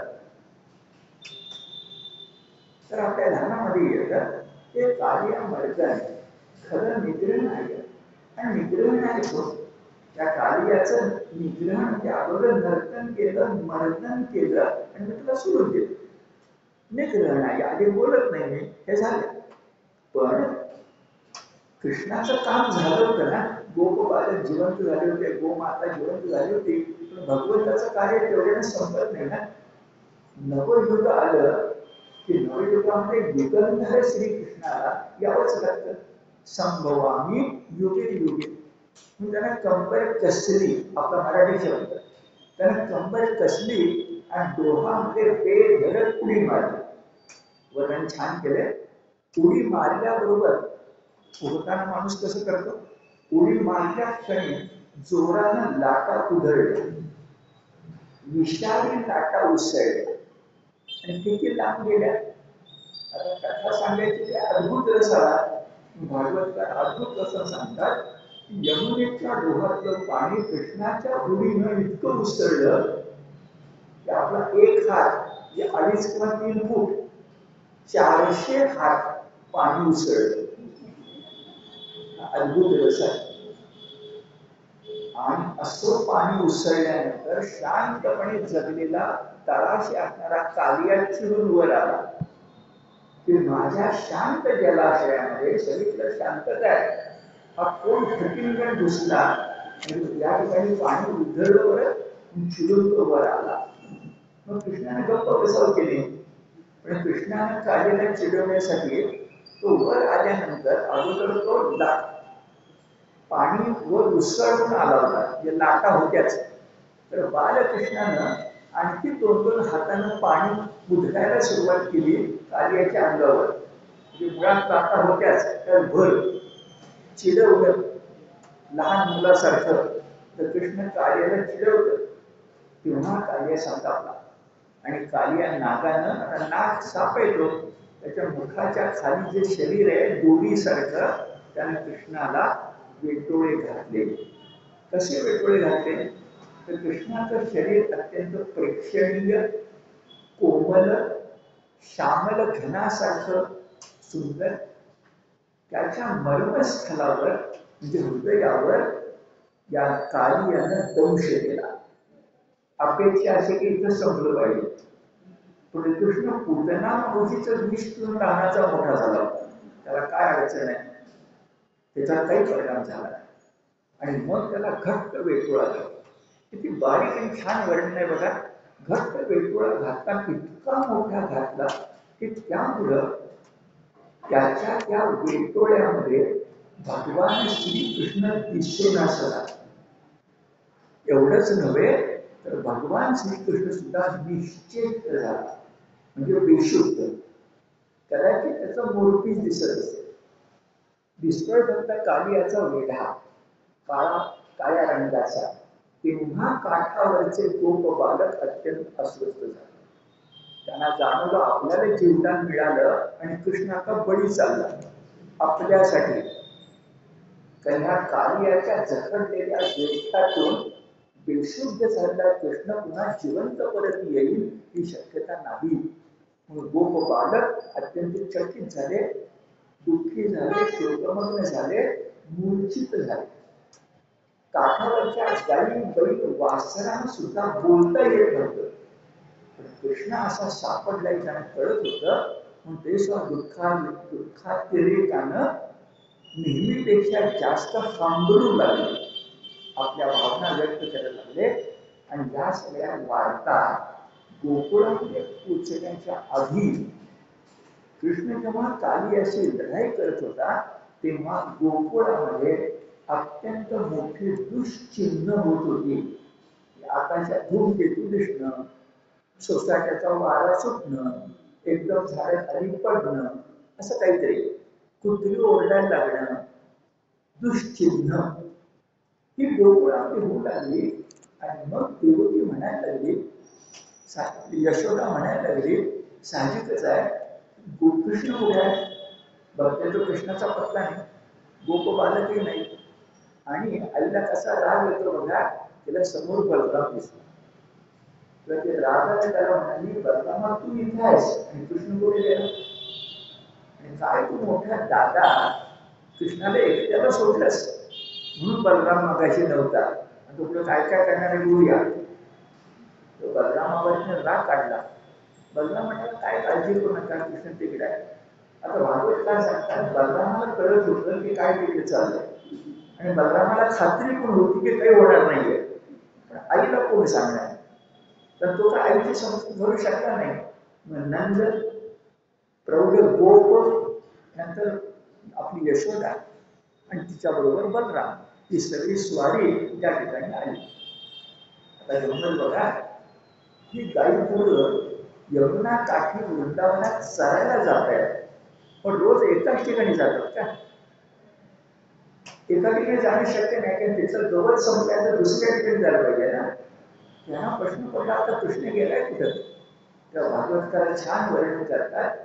तर आपल्या ध्यानामध्ये येतं ते कार्य मर्दन खरं निग्रहण आहे. आणि निग्रहण आहे त्या कार्याचं निग्रहण म्हणजे अगोदर नर्तन केलं, मर्दन केलं आणि त्याला सोडून दिलं. निग्रहण आहे, आधी बोलत नाही मी, हे झालं. पण कृष्णाचं काम झालं होतं ना, गोपबालक जिवंत झाले होते, गोमाता जिवंत झाली होती, पण भगवंताचं कार्य तेवढ्याने संपत नाही ना. नवयुग आलं की नवयुगामध्ये युगंधर श्रीकृष्णाला यावंच लागतं. संभवामी युगे युगे. त्यांना कंबर कसली, आपला मराठी शब्द, त्यांना कंबर कसली आणि डोहामध्ये पेट धरत उडी मारली. वर्णन छान केले. उडी मारल्याबरोबर उडताना माणूस कसं करतो, उडी मारल्या क्षणी जोरानं लाटा उधळल्या, विषारी लाटा उसळल्या आणि किती लांब गेल्या. आता कथा सांगायची ते अद्भुत रसाला भागवतकार अद्भुत असं सांगतात की यमुनेच्या डोहातलं पाणी कृष्णाच्या उडीनं इतकं उसळलं की आपला एक हात, जे 2.5 किंवा 3 फूट, 400 हात पाणी उसळलं. अद्भुत रस आहे. आणि असं पाणी उसळल्यानंतर शांतपणे जगलेला तळाशी असणारा कालिया चिरून वर आला की माझ्या शांत जलाशयामध्ये सगळीकडे शांतता आहे, हा कोण फटिंगण घुसला आणि या ठिकाणी पाणी उधळलं बरं, चिरून तो वर आला. मग कृष्णाने गप्प बसाव केली. पण कृष्णाने कालियाला चिडवण्यासाठी तो वर आल्यानंतर अगोदर तो पाणी वर उसळून आला होता, जे लाटा होत्याच. तर बालकृष्णानं आणखी 2-2 हातानं पाणी उधळायला सुरुवात केली कालियाच्या अंगावर. म्हणजे मुळात लाटा होत्याच, तर भर चिडवलं लहान मुलासारखं. तर कृष्ण कालियाला चिडवलं, तेव्हा कालिया संतापला आणि कालिया नागानं, आता नाग साप येतो, त्याच्या मुखाच्या खाली जे शरीर आहे दोरीसारखं, त्याने कृष्णाला वेटोळे घातले. कसे वेटोळे घातले तर कृष्णाचं शरीर अत्यंत प्रेक्षणीय, कोमल, श्यामल घनासारखं सुंदर. त्याच्या मर्मस्थलावर म्हणजे हृदयावर या कालियानं दंश केला. अपेक्षा असे की इथं संपलं पाहिजे, पण कृष्ण पूतना मावशीचं विष पिऊन लहानाचा मोठा झाला होता, त्याला काय अडचण आहे, त्याचा काही परिणाम झाला. आणि मग त्याला घट्ट वेटोळा घातला. किती बारीक आणि छान वर्णन आहे बघा. घट्ट वेटोळा घातला, इतका मोठा घातला की त्यामुळं त्याच्या त्या वेटोळ्यामध्ये भगवान श्रीकृष्ण दिसेनास झाला. एवढंच नव्हे तर भगवान श्रीकृष्ण सुद्धा निश्चेत झाला, म्हणजे बेशुद्ध. कदाचित त्याचा मूर्तीच दिसत असेल. दिसतोय फक्त कालियाचा वेढा, काळ्या रंगाचा. तेव्हा काठावरचे गोप बालक अत्यंत अस्वस्थ झाले. त्यांना जाणवलं आपल्याला जीवदान मिळालं आणि कृष्णाचा बळी चालला आपल्यासाठी. ह्या कालियाच्या जखडलेल्या वेठातून बेशुद्ध झालेला कृष्ण पुन्हा जिवंत परत येईल ही शक्यता नाही. गोप बालक अत्यंत चकित झाले, दुःखी झाले, शोकमग्न झाले, मूर्छित झाले. काठावरच्या गाई बैल वासरांना सुद्धा बोलता येत नव्हतं. पण कृष्ण असा सापडलाय त्यांना कळत होतं, म्हणून ते दुःखातिरेकानं नेहमीपेक्षा जास्त हांबरू लागले, आपल्या भावना व्यक्त करायला लागले. आणि या सगळ्या वार्ता गोकुळामध्ये पोचण्याच्या आधी कृष्ण जेव्हा काली अशी लढाई करत होता, तेव्हा गोकुळामध्ये अत्यंत मोठी दुष्चिन्ह होत होती. आकाशात धूमकेतू दिसणं, सोसाट्याचा वारा सुटणं, एकदम झाडं खाली पडणं, असं काहीतरी, कुत्री ओरडायला लागणं, दुष्चिन्ह ही गोकुळामध्ये होऊ लागली. आणि मग देवकी म्हणायला लागली, यशोदा म्हणायला लागली, साहजिकच आहे, गोकृष्ण उभे आहे, बघते तो कृष्णाचा पत्ता नाही, गोप बालकही नाही. आणि आईला कसा राग येतो बघा, तिला समोर बलराम दिसला. तर ते रागाने त्याला म्हणाली, बलरामा तू इथे आहेस आणि कृष्ण कुठे गेला? आणि काय तू मोठ्या दादा कृष्णाला एकट्याला सोडलंस, म्हणून बलराम मगाशी नव्हता, आणि तुला काय काय करणारे बघूया. तो बलरामावर राग काढला. बलराम म्हणाला, काय काळजी करू नका, कृष्ण तिकडे आहे. आता भागवत काय सांगतात, बलरामाला कळत होतं की काय तिकडे चाललंय, आणि बलरामाला खात्री पण होती की काही होणार नाहीये, पण आईला कोण सांगणार? तर तो काय आईची समजूत भरू शकला नाही. मग नंद, प्रौढ गोप, नंतर आपली यशोदा आणि तिच्याबरोबर बलराम, ही सगळी स्वारी त्या ठिकाणी आली. आता गंमत बघा, ही गाई पुढं यमुना काठी वृंदावनात चरायला जात आहे, पण रोज एकाच ठिकाणी जातात का? एका ठिकाणी जाणं शक्य नाही, कारण त्याचं गवत संपल्यानंतर दुसऱ्या ठिकाणी जायला पाहिजे ना. त्यांना प्रश्न पडला, आता कृष्ण गेलाय कुठं? त्या भागवतकार छान वर्णन करतात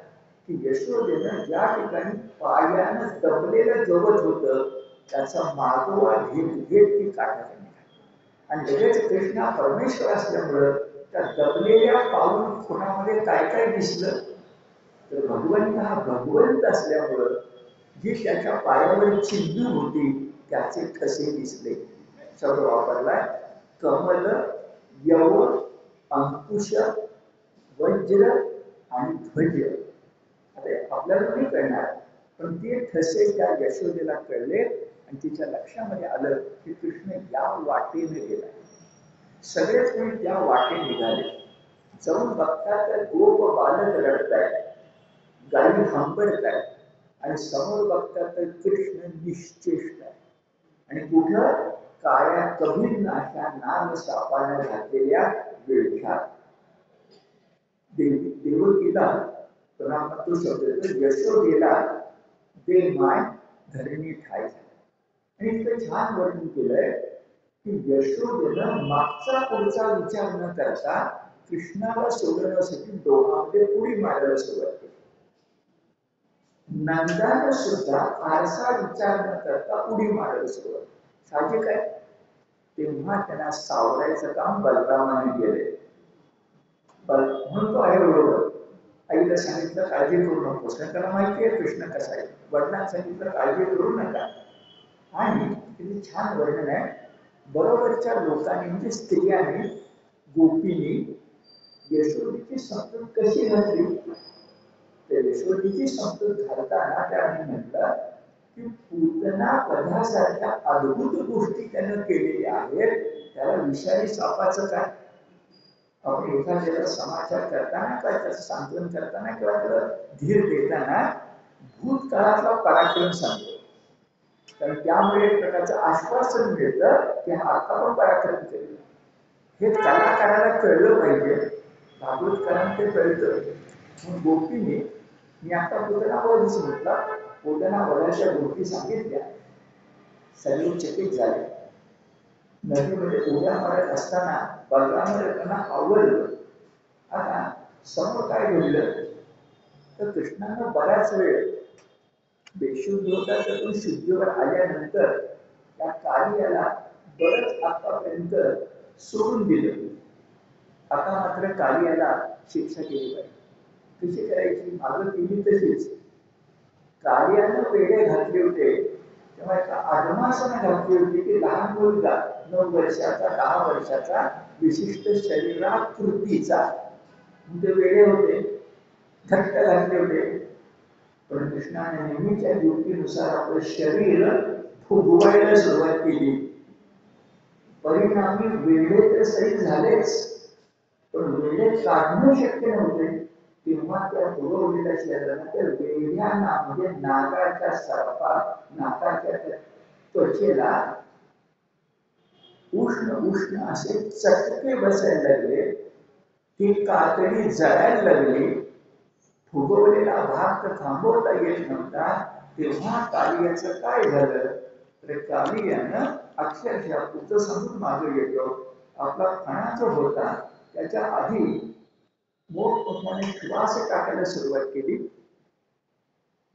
की यशोदेनं ज्या ठिकाणी पायानं दबलेलं गवत होतं, त्याचा मागोवा घेत घेत ती काठाकडे निघाली. आणि लगेच कृष्ण हा परमेश्वर असल्यामुळं त्या दबलेल्या पाऊल खुणामध्ये काय काय दिसलं, तर भगवंत हा भगवंत असल्यामुळं जी त्याच्या पायावर चिन्ह होती त्याचे ठसे दिसले. शब्द वापरलाय, कमल, यव, अंकुश, वज्र आणि ध्वज. आता आपल्याला नाही कळणार, पण ते ठसे त्या यशोदेला कळले आणि तिच्या लक्षामध्ये आलं की कृष्ण या वाटेने गेला. सगळेच कोणी त्या वाटेने निघाले. जाऊन बघतात तर गोप बालक रडतायत, गाई हंबरतायत, आणि समोर बघतात तर कृष्ण निश्चेष्ट आहे. आणि कुठं? काळ्या कबीर अशा नाग सापाने घातलेल्या वेळख्यात देवकीला तो शब्द यशोदेला दे माय धरणी ठाई झाली. आणि इतकं छान वर्णन केलंय की यशोदेनं मागचा पुढचा विचार न करता कृष्णाला सोडवण्यासाठी डोहामध्ये उडी मारायला सुरुवात केली. नंदानं सुद्धा फारसा विचार न करता उडी मारायला सुरुवात. साहजिक आहे, तेव्हा त्यांना सावरायचं काम बलरामाने केले. म्हणून तो आहे बरोबर. आईला सांगितलं काळजी करू नकोस, कारण त्याला माहिती आहे कृष्ण कसा आहे. वडिलांना सांगितलं काळजी करू नका. आणि तिथे छान वर्णन आहे, बरोबरच्या लोकांनी म्हणजे स्त्रियांनी, गोपींनी यशोदेची समजूत कशी घातली. तर यशोदेची समजूत घालताना त्यांनी म्हटलं की पूतना वधासारख्या अद्भुत गोष्टी त्यानं केलेल्या आहेत, त्याला विषारी सापाचं काय? आपण एखाद्याला समाचार करताना किंवा त्याचं सांत्वन करताना किंवा त्याला धीर देताना भूतकाळातला पराक्रम सांगतो, तर त्यामुळे एक प्रकारचं आश्वासन मिळतं की हा आता पण पराक्रम केलं. हे कलाकाराला कळलं पाहिजे, भागवतकारांना ते कळतं. म्हणून गोपीने, मी आता पूतनावधच म्हटला, पूतनावधाच्या गोष्टी सांगितल्या, सगळे चकित झाले. नदीमध्ये उड्या मारत असताना बलरामाने त्यांना आवडलं. आता समोर काय घडलं, तर कृष्णानं बराच वेळ बेशुद्ध होता, त्यातून शुद्धीवर आल्यानंतर त्या कार्याला बरंच आतापर्यंत सोडून दिलं. आता मात्र कार्याला शिक्षा केली पाहिजे. कशी करायची? मागं केली तशीच. कार्यानं वेडे घातले होते तेव्हा एका आडमासनं घातली होती की लहान मुलगा 9 वर्षाचा 10 वर्षाचा विशिष्ट शरीराकृतीचा म्हणजे वेगळे होते घट्ट घातले होते. पण कृष्णाने नेहमीच्या युक्तीनुसार आपलं शरीर फुगवायला सुरुवात केली. परिणामी वेढे तर सही झालेच, पण वेढे काढणं शक्य नव्हते. तेव्हा त्या फुगवलेल्या शरीराला त्या वेढ्यांना म्हणजे नागाच्या सर्पा नाकाच्या त्वचेला उष्ण उष्ण असे चटके बसायला लागले. ती कातडी जळायला लागली. फुगवलेला भाग तर थांबवता येत नव्हता. तेव्हा कालियाचं काय झालं तर कालियानं अक्षरशः पुढचं समजून मागे येतो. आपला फणा जो होता त्याच्या आधी मोठमोठ्याने श्वास टाकायला सुरुवात केली.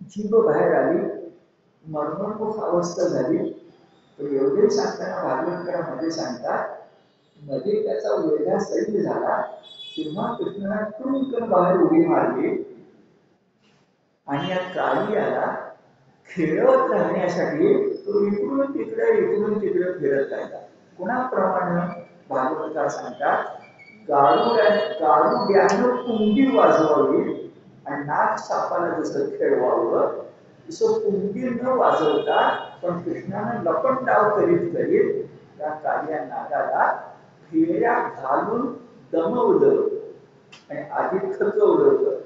जीभ बाहेर आली. मर्ममुख अवस्था झाली. एवढे सांगताना भागवतकारामध्ये सांगतात मध्ये त्याचा वेगळा सैल झाला. तेव्हा कृष्णाला टुंकन बाहेर उडी मारली आणि या कालियाला खेळत राहण्यासाठी तो इकडून तिकडे फिरत राहिला. कुणाप्रमाणे भागवतकार सांगतात गारुड्यानं पुंगी वाजवावी आणि नाग सापाला जसं खेळवावं तसं पुंगी न वाजवता पण कृष्णानं लपंडाव करीत करीत त्या कालिया नागाला फेऱ्या घालून दमवलं आणि आधी खचवलं होतं.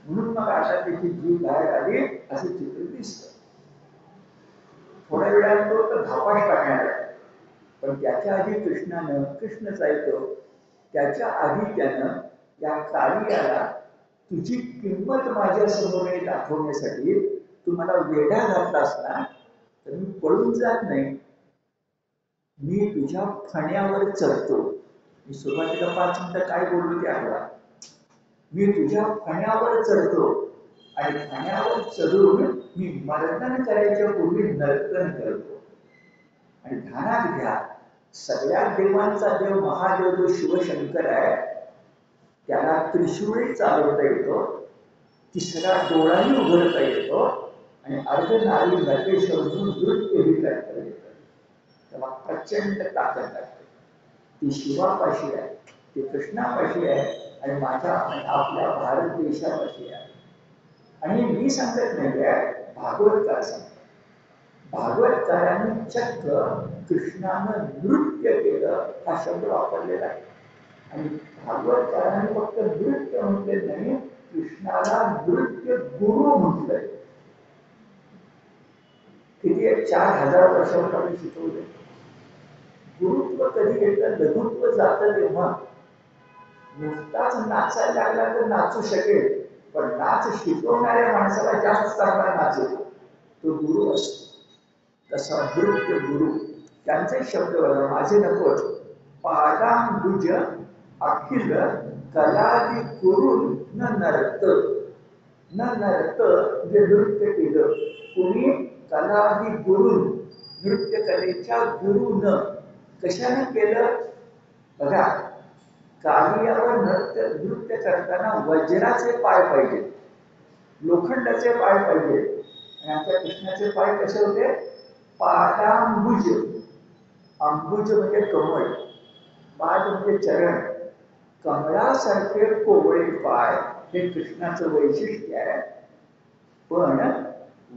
म्हणून मग आता त्याची जीव बाहेर आली असं चित्र दिसतं. थोड्या वेळात तो तर धापास टाकणार आहे. पण त्याच्या आधी कृष्णच ऐकतो. त्याच्या आधी त्यानं या कालियाला तुझी किंमत माझ्या समोर दाखवण्यासाठी तू मला वेढा घातलास ना तर मी पळून जात नाही. मी तुझ्या फण्यावर चढतो. मी सुरुवातीला 5 मिनिटं काय बोललो ते आठवा. मी तुझ्या फण्यावर चढतो आणि फण्यावर चढून मी मर्दन करायच्या पूर्वी नर्तन करतो. आणि ध्यानात घ्या सगळ्या देवांचा देव महादेव जो शिवशंकर आहे त्याला त्रिशूळी चालवता येतो. तिसरा डोळाही उघडता येतो आणि अर्धनारी नटेश्वरून नृत्यही करता येतं. तेव्हा प्रचंड ताकद लागते. ती शिवापाशी आहे, ती कृष्णापाशी आहे आणि माझ्या आपल्या भारत देशापाशी आहे. आणि मी सांगत नाही आहे भागवतकार सांगतात. भागवतकारांनी चक्क कृष्णानं नृत्य केलं हा शब्द वापरलेला आहे. आणि भागवतकारांनी फक्त नृत्य म्हटले नाही कृष्णाला नृत्य गुरु म्हटलंय. किती 4000 वर्षांपूर्वी शिकवले. गुरुत्व कधी येतं लघुत्व जातं तेव्हा नुसताच नाचायला लागला तर नाचू शकेल पण नाच शिकवणाऱ्या माणसाला जास्त चांगला नाचेल तो गुरु असतो. तसा नृत्य गुरु त्यांचे शब्द बघा माझे नको. पादांबुज अखिल कलादी करून न नर्त म्हणजे नृत्य केलं. कुणी कलादी गुरुन नृत्य कलेच्या गुरुन कशाने केलं बघा. कालियावर नृत्य करताना वज्राचे पाय पाहिजे, लोखंडाचे पाय पाहिजे. आणि आमच्या कृष्णाचे पाय कसे होते पादांबुज. अंबुज म्हणजे कमळ, पाद म्हणजे चरण. कमळासारखे कोवळे पाय हे कृष्णाचं वैशिष्ट्य आहे. पण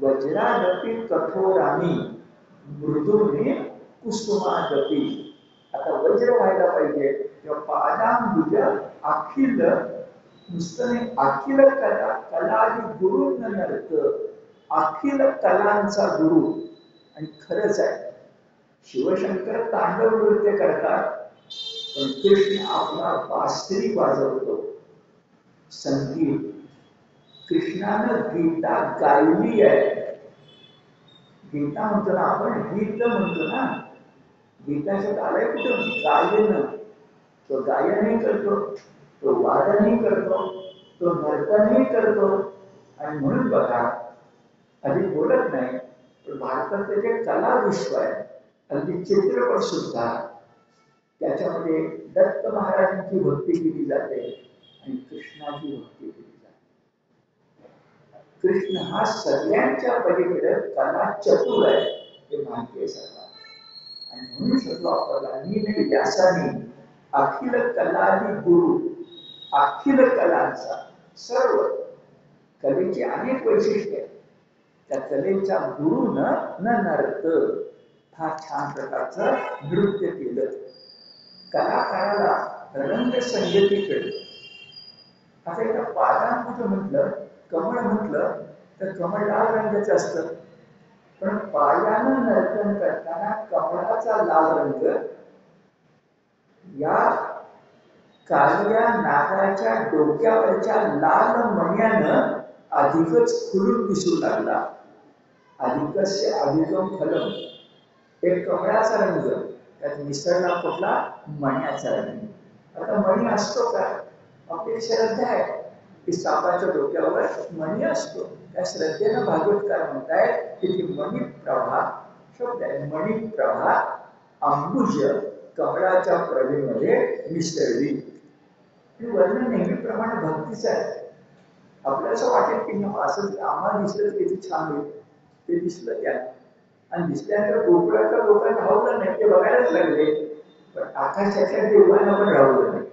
वज्रादपी कठोरामी मृदूने कुसुमादपी. आता वज्र व्हायला पाहिजे तेव्हा पादांबुज अखिल नुसतं अखिल कलादी गुरु नर्त. अखिल कलांचा गुरु. आणि खरंच आहे शिवशंकर तांडव नृत्य करतात पण कृष्ण आपला बासरी वाजवतो. संगीत कृष्णानं गीता गायली आहे. गीता म्हणतो ना आपण गीत म्हणतो ना. गीता शब्द आलाय कुठं गायन. तो गायनही करतो, तो वादनही करतो, तो नर्तनही करतो. आणि म्हणून बघा आधी बोलत नाही पण भारताचं जे कला विश्व आहे अगदी चित्रपट सुद्धा त्याच्यामध्ये दत्त महाराजांची भक्ती केली जाते आणि कृष्णाची भक्ती केली जाते. कृष्ण हा सगळ्यांच्या पलीकडे कला चतुर आहे. हे माहिती आहे सर्वांना. आणि म्हणून शकतो आपल्याला मी व्यासाने अखिल कलादी गुरु, अखिल कलांचा सर्व कलेची अनेक वैशिष्ट्ये आहेत. त्या कलेच्या गुरुनं न नर्त फार छान प्रकारचं नृत्य केलं. कलाकाराला रंगसंगतीकडे आता एका पादांपुढं म्हटलं, कमळ म्हटलं तर कमळ लाल रंगाचं असतं, पण पायानं नर्तन करताना कमळाचा लाल रंग या काळ्या नागाच्या डोक्यावरच्या लाल मण्यानं अधिकच खुलून दिसू लागला. अधिकस्य अधिकम फलम, एक कमळाचा रंग त्यात मिसळला कुठला मण्याचा रंग. आता मणी असतो का? आपली श्रद्धा आहे की सापाच्या डोक्यावर मणी असतो. त्या श्रद्धेनं भागवतकार म्हणतायत की ती मणिप्रभा शब्द आहे, मणिप्रभा अंबुज कमळाच्या प्रभेमध्ये मिसळली. हे वर्णन नेहमीप्रमाणे भक्तीचं आहे. आपल्याला असं वाटेल की असं आम्हाला दिसलं तर किती छान होईल, ते दिसलं त्यात आणि दिसल्यानंतर गोकुळाच्या लोकांना राहवलं नाही, ते बघायलाच लागले. पण आकाशाच्या देवांना पण राहवलं नाही.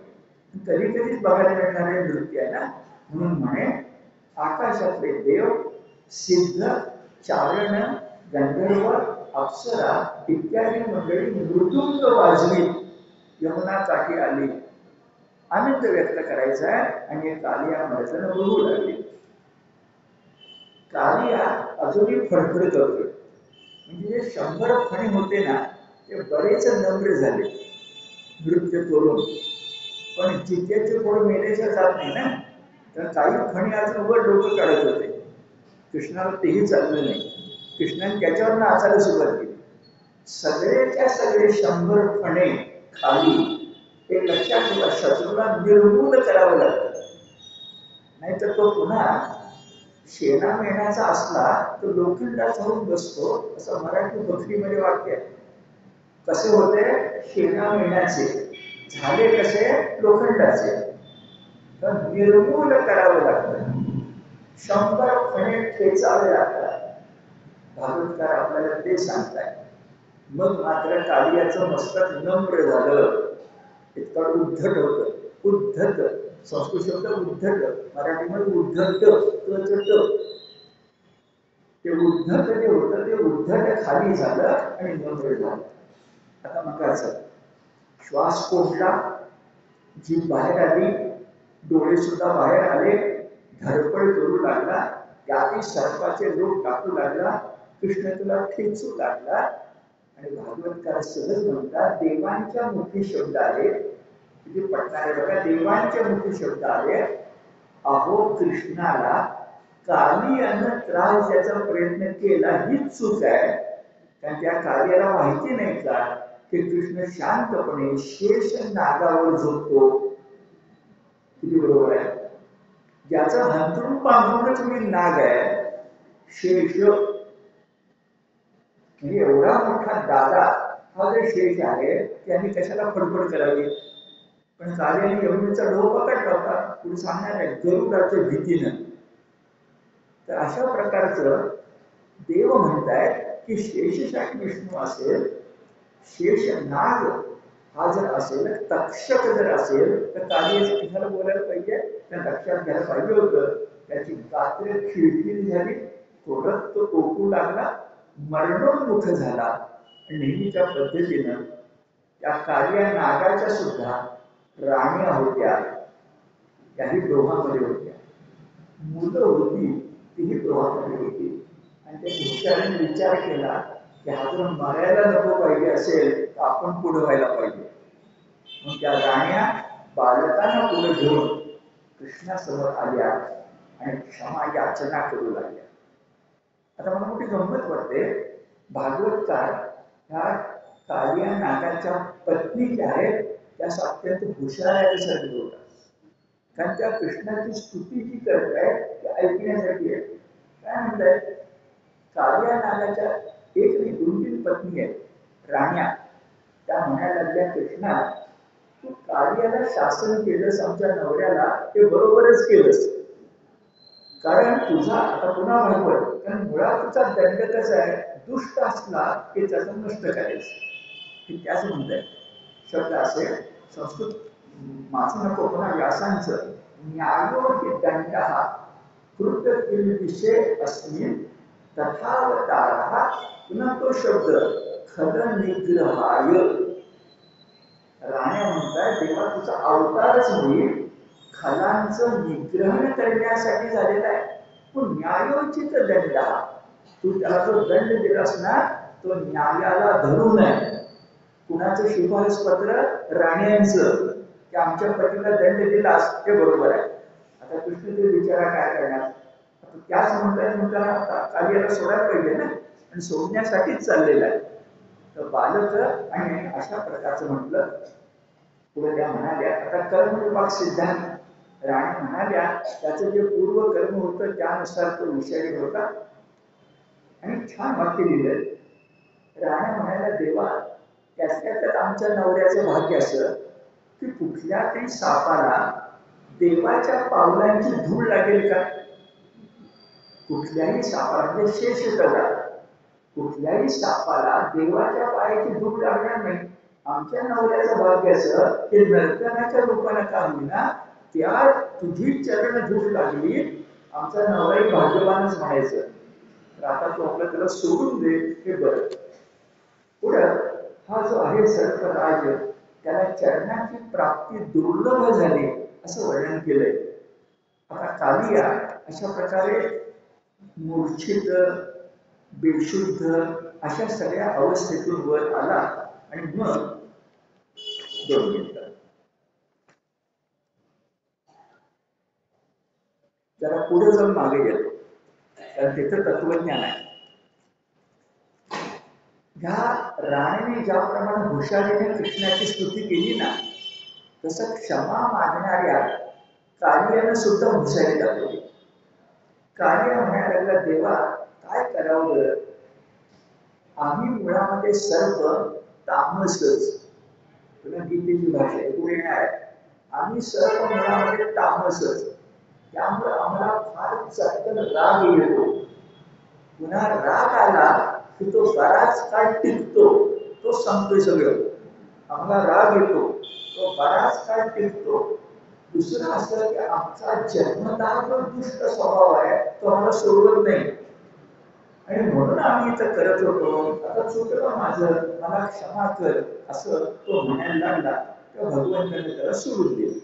कधी कधीच बघायला मिळणारे नृत्य आहे ना. म्हणून म्हणे आकाशातले देव, सिद्ध, चारण, गंधर्व, अप्सरा इत्यादी मंडळी मृदुंग वाजवी यमुना काठी आली. आनंद व्यक्त करायचा आहे आणि कालिया मर्दन बघू लागली. कालिया अजूनही फडफड करतोय. म्हणजे जे 100 फणी होते ना ते बरेच नम्र झाले नृत्य करून. पण चित्याचे पोळ मेल्याच्या जात नाही ना, तर काही फणी अजून वर डोकं काढत होते. कृष्णाला तेही चाललं नाही. कृष्णाने त्याच्यावर नाचायला सुरुवात केली. सगळेच्या सगळे 100 फणे खाली. हे लक्षात ठेवा, शत्रूला निर्मूल करावं लागतं, नाहीतर तो पुन्हा शेणा मेणाचा असला तर लोखंडाचा होऊन बसतो, असं मराठी भक्तीमध्ये वाक्य आहे. कसे होते? शेणा मेणाचे झाले कसे? लोखंडाचे. तर निर्मूल करावं लागतं, 100 फणे ठेचावे लागतात. भागवतकार आपल्याला ते सांगताय. मग मात्र कालियाचं मस्तक नम्र झालं. इतका उद्धट होतं, उद्धत संस्कृत शब्द उद्धट, मराठीमध्ये उद्धट ते उद्धट जे होतं ते उद्धट खाली झालं आणि नम्र झालं. आता मगाचं श्वास कोंडला, जीभ बाहेर आली, डोळे सुद्धा बाहेर आले, धडपड करू लागला, त्यातील सर्पाचे लोक टाकू लागला, कृष्ण तुला ठेचू लागला. आणि भागवतकार सहज म्हणतात देवांच्या मुखी शब्द आले, तिथे पटणारे बघा, देवांच्या मुखी शब्द आले. अहो कृष्णाला कालियानं त्रास द्यायचा प्रयत्न केला हीच चूक आहे. कारण त्या कालियाला माहिती नाही का की कृष्ण शांतपणे शेष नागावर झोपतो. किती बरोबर आहे? ज्याचा हंतरून पांघरूनच मी नाग आहे शेष, म्हणजे एवढा मोठा दादा हा जर शेष आहे त्यांनी कशाला फडफड करावी. पण कालियाने यमुनेचा डोह पकडला होता. पुढे सांगणार आहे गरुडाच्या भीतीनं. तर अशा प्रकारचं देव म्हणतायत की शेषशाही विष्णू असेल, शेष नाग हा जर असेल, तक्षक जर असेल तर कालियाच्या कशाला बोलायला पाहिजे, त्या लक्षात घ्यायला पाहिजे होतं. त्याची गात्र खिळखिळ झाली, थोडं तो टोकू लागला, मरणोन्मुख झाला. नेहमीच्या पद्धतीनं त्या कालिया नागाच्या सुद्धा राण्या होत्या, त्याही डोहामध्ये होत्या, मुलं होती तीही डोहामध्ये होती. आणि त्या हुशारीने विचार केला की हा जर मरायला नको पाहिजे असेल तर आपण पुढे व्हायला पाहिजे. मग त्या राण्या बालकांना पुढे घेऊन कृष्णासमोर आल्या आणि क्षमा याचना करू लागल्या. आता मला मोठी गंमत वाटते, भागवतकार ह्या कालिया नागाच्या पत्नी ज्या आहेत त्या अत्यंत हुशार आहेत असं बोलतात. कारण त्या कृष्णाची स्तुती जी करतायत ती ऐकण्यासाठी आहे. काय म्हणतायत? कालिया नागाच्या एक नाही 2-3 पत्नी आहेत राण्या. त्या म्हणायला लागल्या कृष्णा तू कालियाला शासन केलंस, आमच्या नवऱ्याला ते बरोबरच केलंस. कारण तुझा आता पुन्हा भागवत, कारण मुळात तुझा दंड कसा आहे, दुष्ट असला की त्याचं नष्ट करायचं, त्याच म्हणताय शब्द असे संस्कृत माझं नको पुन्हा व्यासांचं न्यायोगी दंड हा कृत विषय अस्मिन तथावतारः पुन्हा तो शब्द खल निग्रहाय राण्या म्हणताय तेव्हा तुझा अवतारच होईल खलांचं निग्रहण करण्यासाठी झालेला आहे. पण न्यायोचित दंड हा तू त्याला जो दंड दिलास ना तो न्यायाला धरू नये. कुणाचं शिफारस पत्र राण्यांचं की आमच्या पतीला दंड दिलास ते बरोबर आहे. आता कृष्ण ते विचारा काय करणार, त्याच म्हणताना काली याला सोडायला पाहिजे ना, आणि सोडण्यासाठीच चाललेला आहे. तर बालक आणि अशा प्रकारचं म्हटलं. पुढे त्या म्हणाल्या आता कर्मविभाग सिद्धांत राणी म्हणाल्या त्याचं जे पूर्व कर्म होतं त्यानुसार तो विषय होता आणि छान वाक्य लिहिलं. राण्या म्हणाल्या देवा त्यात आमच्या नवऱ्याचं भाग्य असं की कुठल्या तरी सापाला देवाच्या पावलांची धूळ लागेल का. कुठल्याही सापाला म्हणजे शेष करा कुठल्याही सापाला देवाच्या पायाची धूळ लागणार नाही. आमच्या नवऱ्याचं भाग्य असं की नर्तनाच्या रूपाने का होईना त्या तुझी चरण धूळ लागली आमचा नवराही भाग्यवानच म्हणायचं. तर आता तो आपला त्याला सोडून दे हे बरं. पुढं हा जो आहे सर्पराज त्याला चरणाची प्राप्ती दुर्लभ झाली असं वर्णन केलंय. आता कालिया अशा प्रकारे मूर्छित बेशुद्ध अशा सगळ्या अवस्थेतून वर आला आणि मग 2 मिनिटं जरा पुढे जाऊन मागे गेलो कारण तिथं तत्वज्ञान आहे. ह्या राणीने ज्याप्रमाणे हुशारीने कृष्णाची स्तुती केली ना तसं क्षमा मागणाऱ्या कालियानं सुद्धा हुशारी दाखवली. कालिया म्हणायला लागला देवा काय करावं बरं, आम्ही मुळामध्ये सर्व तामसच. तुला गीतेची भाषा आहे पुढे येणार आम्ही सर्व मुळामध्ये तामसच. त्यामुळे आम्हाला फार चटकन राग येतो. पुन्हा राग आला की तो बराच काळ टिकतो. तो सांगतोय सगळं. आम्हाला राग येतो तो बराच काळ टिकतो. दुसरं असं की आमचा जन्मतः जो दुष्ट स्वभाव आहे तो आम्हाला सोडवत नाही आणि म्हणून आम्ही इथं करत होतो. आता चुकलं माझं मला क्षमा कर असं तो म्हणायला लागला तेव्हा भगवंताने त्याला सोडून दिलं.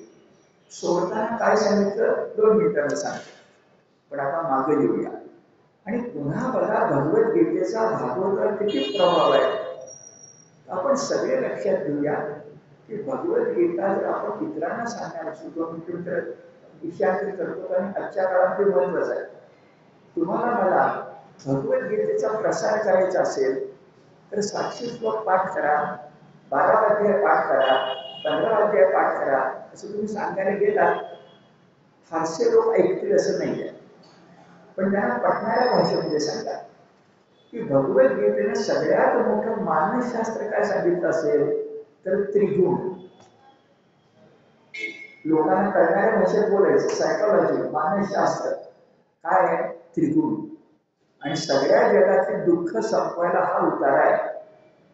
सोडताना काय सांगितलं 2 मिनिटांना सांगितलं. पण आता मागे येऊया आणि पुन्हा बघा भगवद्गीतेचा भागवतावर किती प्रभाव आहे. आपण सगळे लक्षात घेऊया की भगवद्गीता जर आपण इतरांना सांगणार असतो तर विषयात करतो आणि आजच्या काळात ते महत्वाचं आहे. तुम्हाला मला भगवद्गीतेचा प्रसार करायचा असेल तर 700 श्लोक पाठ करा, 12 अध्याय पाठ करा, 15 अध्याय पाठ करा असं तुम्ही सांगायला गेला फारसे लोक ऐकतील असं नाही आहे. पण त्यांना पटणाऱ्या भाषेमध्ये सांगा की भगवद्गीतेने सगळ्यात मोठं मानसशास्त्र काय सांगितलं असेल तर त्रिगुण. लोकांना कळणाऱ्या भाषेत बोलायचं सायकोलॉजी मानसशास्त्र काय आहे त्रिगुण. आणि सगळ्या जगातले दुःख संपवायला हा उतार आहे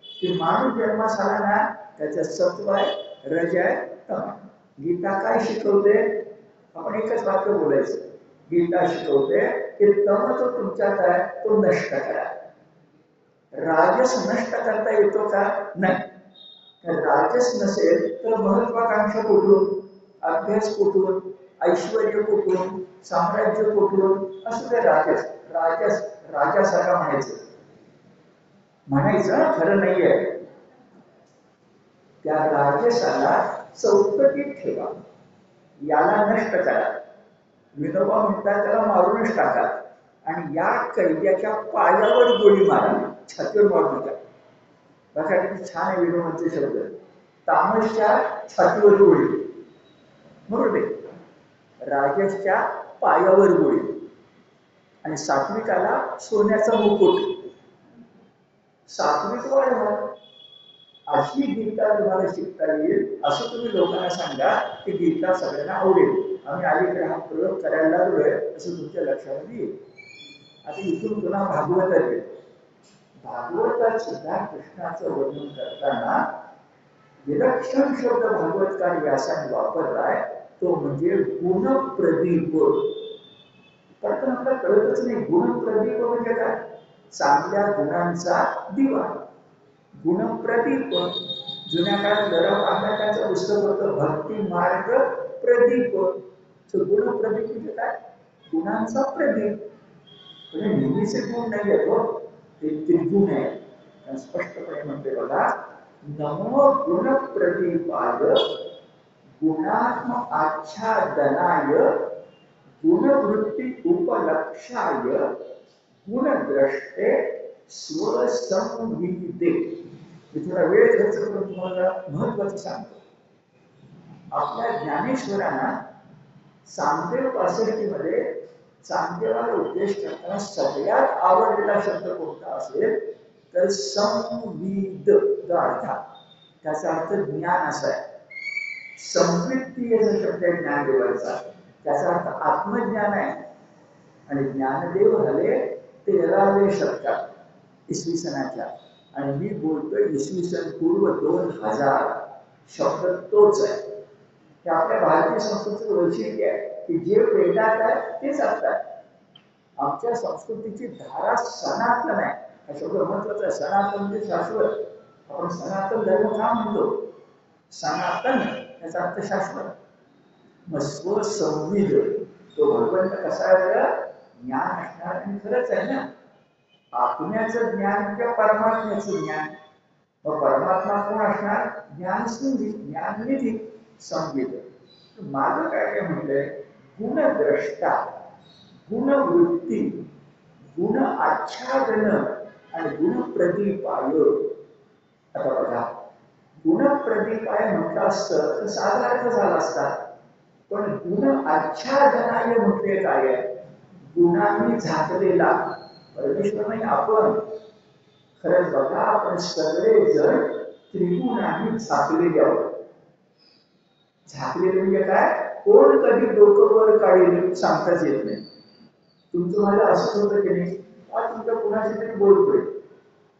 की माणूस जन्मास आला ना त्याचं सत्व आहे रज आहे तम. गीता काय शिकवते आपण एकच वाक्य बोलायचं. गीता शिकवते की तम जो तुमच्यात आहे तो नष्ट करा. राजस नष्ट करता येतो का नाही. राजस नसेल तर महत्वाकांक्षा कुठून, अभ्यास कुठून, ऐश्वर्य कुठून, साम्राज्य कुठून असं ते राजस. राजस राजासारखा म्हणायचं खरं नाहीये. त्या राजसाला चौकटीत ठेवा, याला नष्ट करा. विनोबा म्हणतात त्याला मारूनच टाका आणि या कैद्याच्या पायावर गोळी मारा, छातीवर मारू नका. बघा किती छान आहे विनोबाचे शब्द. तामसच्या छातीवर गोळी म्हणून दे, राजसच्या पायावर गोळी आणि सात्विकाला सोन्याचा मुकुट. सात्विक वाढवा अशी गीता तुम्हाला शिकता येईल असं तुम्ही लोकांना सांगा की गीता सगळ्यांना आवडेल. आम्ही अलीकडे हा प्रयोग करायला लागलोय असं तुमच्या लक्षामध्ये येईल. आता इथून पुन्हा भागवतात येईल. भागवतात सुद्धा कृष्णाचं वर्णन करताना विलक्षण शब्द भागवतकार व्यासाने वापरलाय, तो म्हणजे गुणप्रदीप. पण आपल्याला कळतच नाही गुणप्रदीप म्हणजे काय. चांगल्या गुणांचा दिवा, गुणप्रदीप. जुन्या काळात गरम अभ्यासाचं पुस्तक होतं भक्ती मार्ग प्रदीप. गुणप्रदीप म्हणजे काय, गुणांचा प्रदीप. म्हणजे नेहमीचे गुण नाही येतो, ते त्रिगुण आहे. स्पष्टपणे म्हणते बघा, नमो गुणप्रदीपाय गुणात्म आच्छादनाय गुणवृत्ती उपलक्षाय गुणद्रष्टे स्वसंविदे. मी थोडा वेळ खर्च करून तुम्हाला महत्वाचं सांगतो. आपल्या ज्ञानेश्वरांना चांगदेव 65 मध्ये चांगदेवाला उपदेश करताना सगळ्यात आवडलेला शब्द कोणता असेल तर संविद अर्थ. त्याचा अर्थ ज्ञान असा आहे. संवित्ती याचा शब्द आहे ज्ञानदेवाचा, त्याचा अर्थ आत्मज्ञान आहे. आणि ज्ञानदेव झाले 13व्या शतकात इसवी सनाच्या, आणि मी बोलतोय इसवी सन पूर्व 2000. शब्द तोच आहे. हे आपल्या भारतीय संस्कृतीचं वैशिष्ट्य आहे की जे वेदात आहे तेच असतात. आमच्या संस्कृतीची धारा सनातन आहे. हा शब्द महत्वाचा आहे. सनातन म्हणजे शाश्वत. आपण सनातन धर्म का म्हणतो, सनातन याचा अर्थ शाश्वत. मग स्वसंविद तो भगवंत कसा आहे, ज्ञान असणार. आणि खरंच आहे ना, आत्म्याचं ज्ञान म्हणजे परमात्म्याचं ज्ञान. मग परमात्मा कोण असणार, ज्ञानसिंधी, ज्ञाननिधी, संविद. माझं काय काय म्हटलंय, गुणद्रष्टा, गुणवृत्ती, गुण आच्छादन आणि गुणप्रदीपाय. आता बघा, गुणप्रदीपाय म्हटलं असतं तर साधा अर्थ झाला असता, पण गुण आच्छादनाय म्हटले काय आहे, गुणांनी झाकलेला. परमेश्वर नाही, आपण. खरंच बघा, आपण सगळेजण त्रिगुणांनी झाकलेले आहोत. झाकलेले म्हणजे काय, कोण कधी डोकं वर काढेल सांगताच येत नाही. तुमचं माझं असंच होतं की नाही, आज तुमच्या कुणाशी तरी बोलतोय,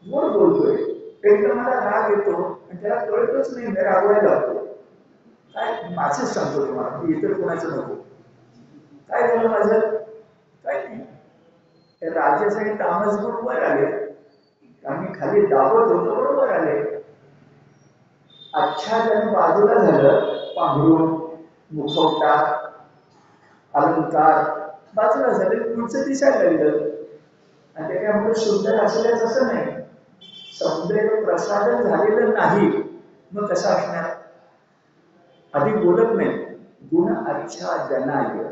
गोड बोलतोय, एकदा मला राग येतो आणि त्याला कळतच नाही, मी रागवायला लागतो. काय माझंच सांगतो तुम्हाला, इतर कोणाचं नको. काय झालं माझं, काय नाही, राजासाठी तामस गुण वर आले, आम्ही खाली दाबत होतो बरोबर आले. आच्छादन बाजूला झालं, पांघरून, मुखवटा, अलंकार बाजूला झाले, पुढचं दिसायला लागलं. आणि ते काय म्हणून सुंदर असल्याच असं नाही, सौंदर्य प्रसादन झालेलं नाही, मग कसं असणार. आधी बोलत नाही, गुण आच्छादनाय.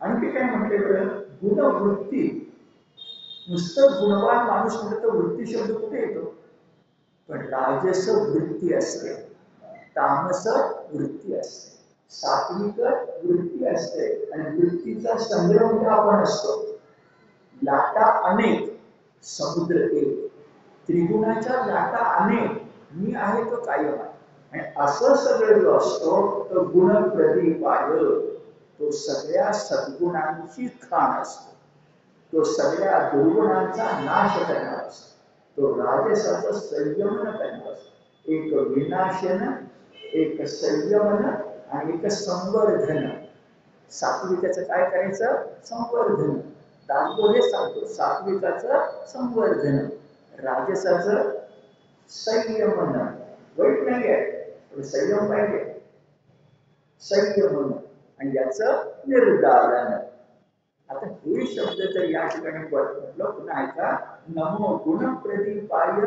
आणखी काय म्हटले बरं, गुणवृत्ती. नुसतं गुणवान माणूस म्हणतो तर वृत्ती शब्द कुठे येतो, पण राजस वृत्ती असते, तामस वृत्ती असते, सात्विक वृत्ती असते. आणि वृत्तीचा संग्रह म्हणजे आपण असतो. लाटा अनेक, समुद्र एक. त्रिगुणाच्या लाटा अनेक, मी आहे तो कायम आहे. आणि असं सगळं जो असतो तो गुणप्रदीपाय, तो सगळ्या सद्गुणांची खाण असतो, तो सगळ्या दुर्गुणांचा नाश करणार असतो, तो राजसाचं संयमन करणार असतो. एक विनाशन, एक संयमन आणि एक संवर्धन. सात्विकाचं काय करायचं, संवर्धन. दासबोध हे सांगतो, सात्विकाचं संवर्धन, राजसाचं संयमन. वाईट नाही आहे, पण संयम पाहिजे, संयमन. आणि याचं निर्धारण. आता हे शब्द तर या ठिकाणी म्हटलं, पुन्हा ऐका, नमो गुणप्रदीपाय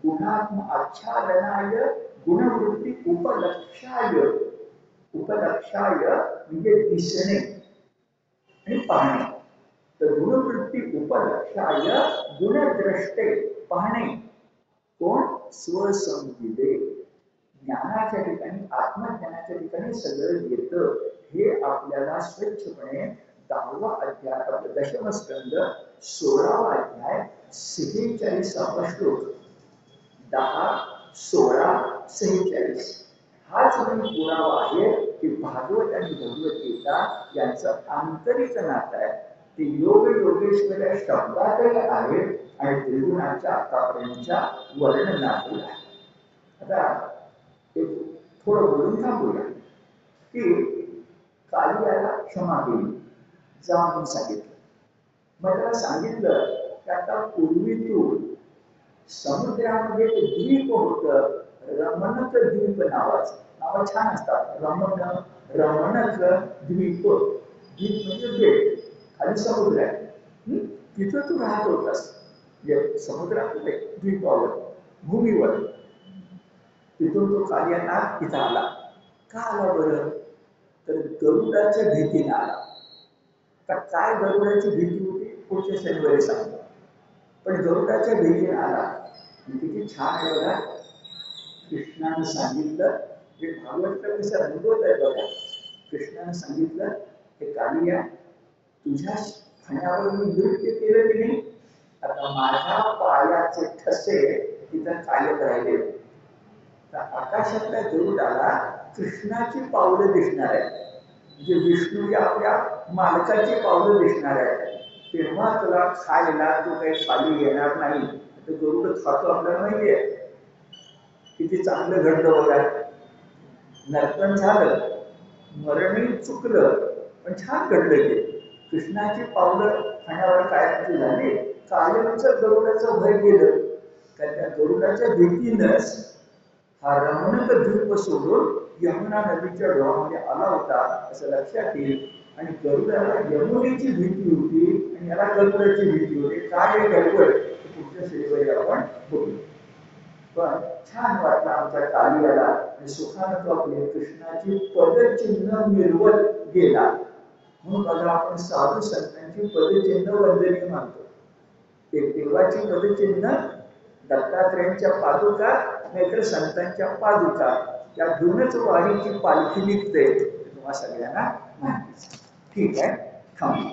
गुणात्म आच्छादनाय गुणवृत्ती उपलक्षाय. उपलक्षाय म्हणजे दिसणे आणि पाहणे. तर गुणवृत्ती उपलक्षाय गुणद्रष्टे, पाहणे. कोण, स्वसंविदे. ज्ञानाच्या ठिकाणी, आत्मज्ञानाच्या ठिकाणी सगळं येतं. हे आपल्याला स्वच्छपणे 10वा अध्याय, आपलं दशम स्कंद 16वा अध्याय 46वा श्लोक, 10, 16, 46 हाच पुरावा आहे की भागवत आणि भगवद्गीता यांचं आंतरिक नातं आहे. ते योग योगेश्वर या शब्दातही आहे आणि त्रिगुणाच्या आतापर्यंतच्या वर्णनातही आहे. आता एक थोडं बोलून थांबूया की कालियाला क्षमा केली जा म्हणून सांगितलं. मग त्याला सांगितलं की आता पूर्वी तू समुद्रामध्ये एक द्वीप होतं, रमणक द्वीप नावाचं. नाव छान असतात, रमणक द्वीप. द्वीप म्हणजे बेट, खाली समुद्र आहे. तिथं तू राहत होतास, म्हणजे समुद्रामध्ये द्वीपावर, भूमीवर. तिथून तो कालियानाथ इथं आला. का आला बरं? तर गरुडाच्या भीतीने आला. तर काय गरुडाची भीती होती पुढच्या शनिवारी सांगतो. पण गरुडाच्या भीतीने आला. किती छान आहे बघा, कृष्णाने सांगितलं. हे भागवत कसं अनुभव आहे बघा. कृष्णाने सांगितलं हे कालिया, तुझ्या खाण्यावर मी नृत्य केलं की नाही, आता माझ्या पायाचे ठसे तिथं कायम राहिले. तर आकाशातल्या गरुडाला कृष्णाची पावलं दिसणार आहे, म्हणजे विष्णू या आपल्या मालकाची पावलं दिसणार आहे. तेव्हा तुला खायला तू काही खाली येणार नाही. तर गरुड खातो आपल्याला माहिती आहे, किती चांगलं घडलं बघा. नर्तन झालं, मरणही चुकलं, पण छान घडलं ते. कृष्णाची पावलं खाण्यावर काय झाली, कायमचं गरुडाचं भय गेलं. तर त्या गरुडाच्या भीतीनंच हा रमणक द्वीप सोडून यमुना नदीच्या डोहामध्ये आला होता असं लक्षात येईल. आणि गरुडाला यमुनेची भीती होती आणि याला गरुडाची भीती होती. काय हे गडबड पुढच्या शनिवारी आपण बघू. पण छान वाटलं आमच्या कालियाला आणि सुखानं तो आपले कृष्णाची पदचिन्ह मिरवत गेला. म्हणून बघा आपण साधू संतांची पदचिन्ह वंदनीय मानतो. एक देवाची पदचिन्ह, दत्तात्रेयांच्या पादुका, नाहीतर संतांच्या पादुका, या दोनच वारीची पालखी निघते. तुम्हाला सगळ्यांना माहिती. ठीक आहे, थांबू.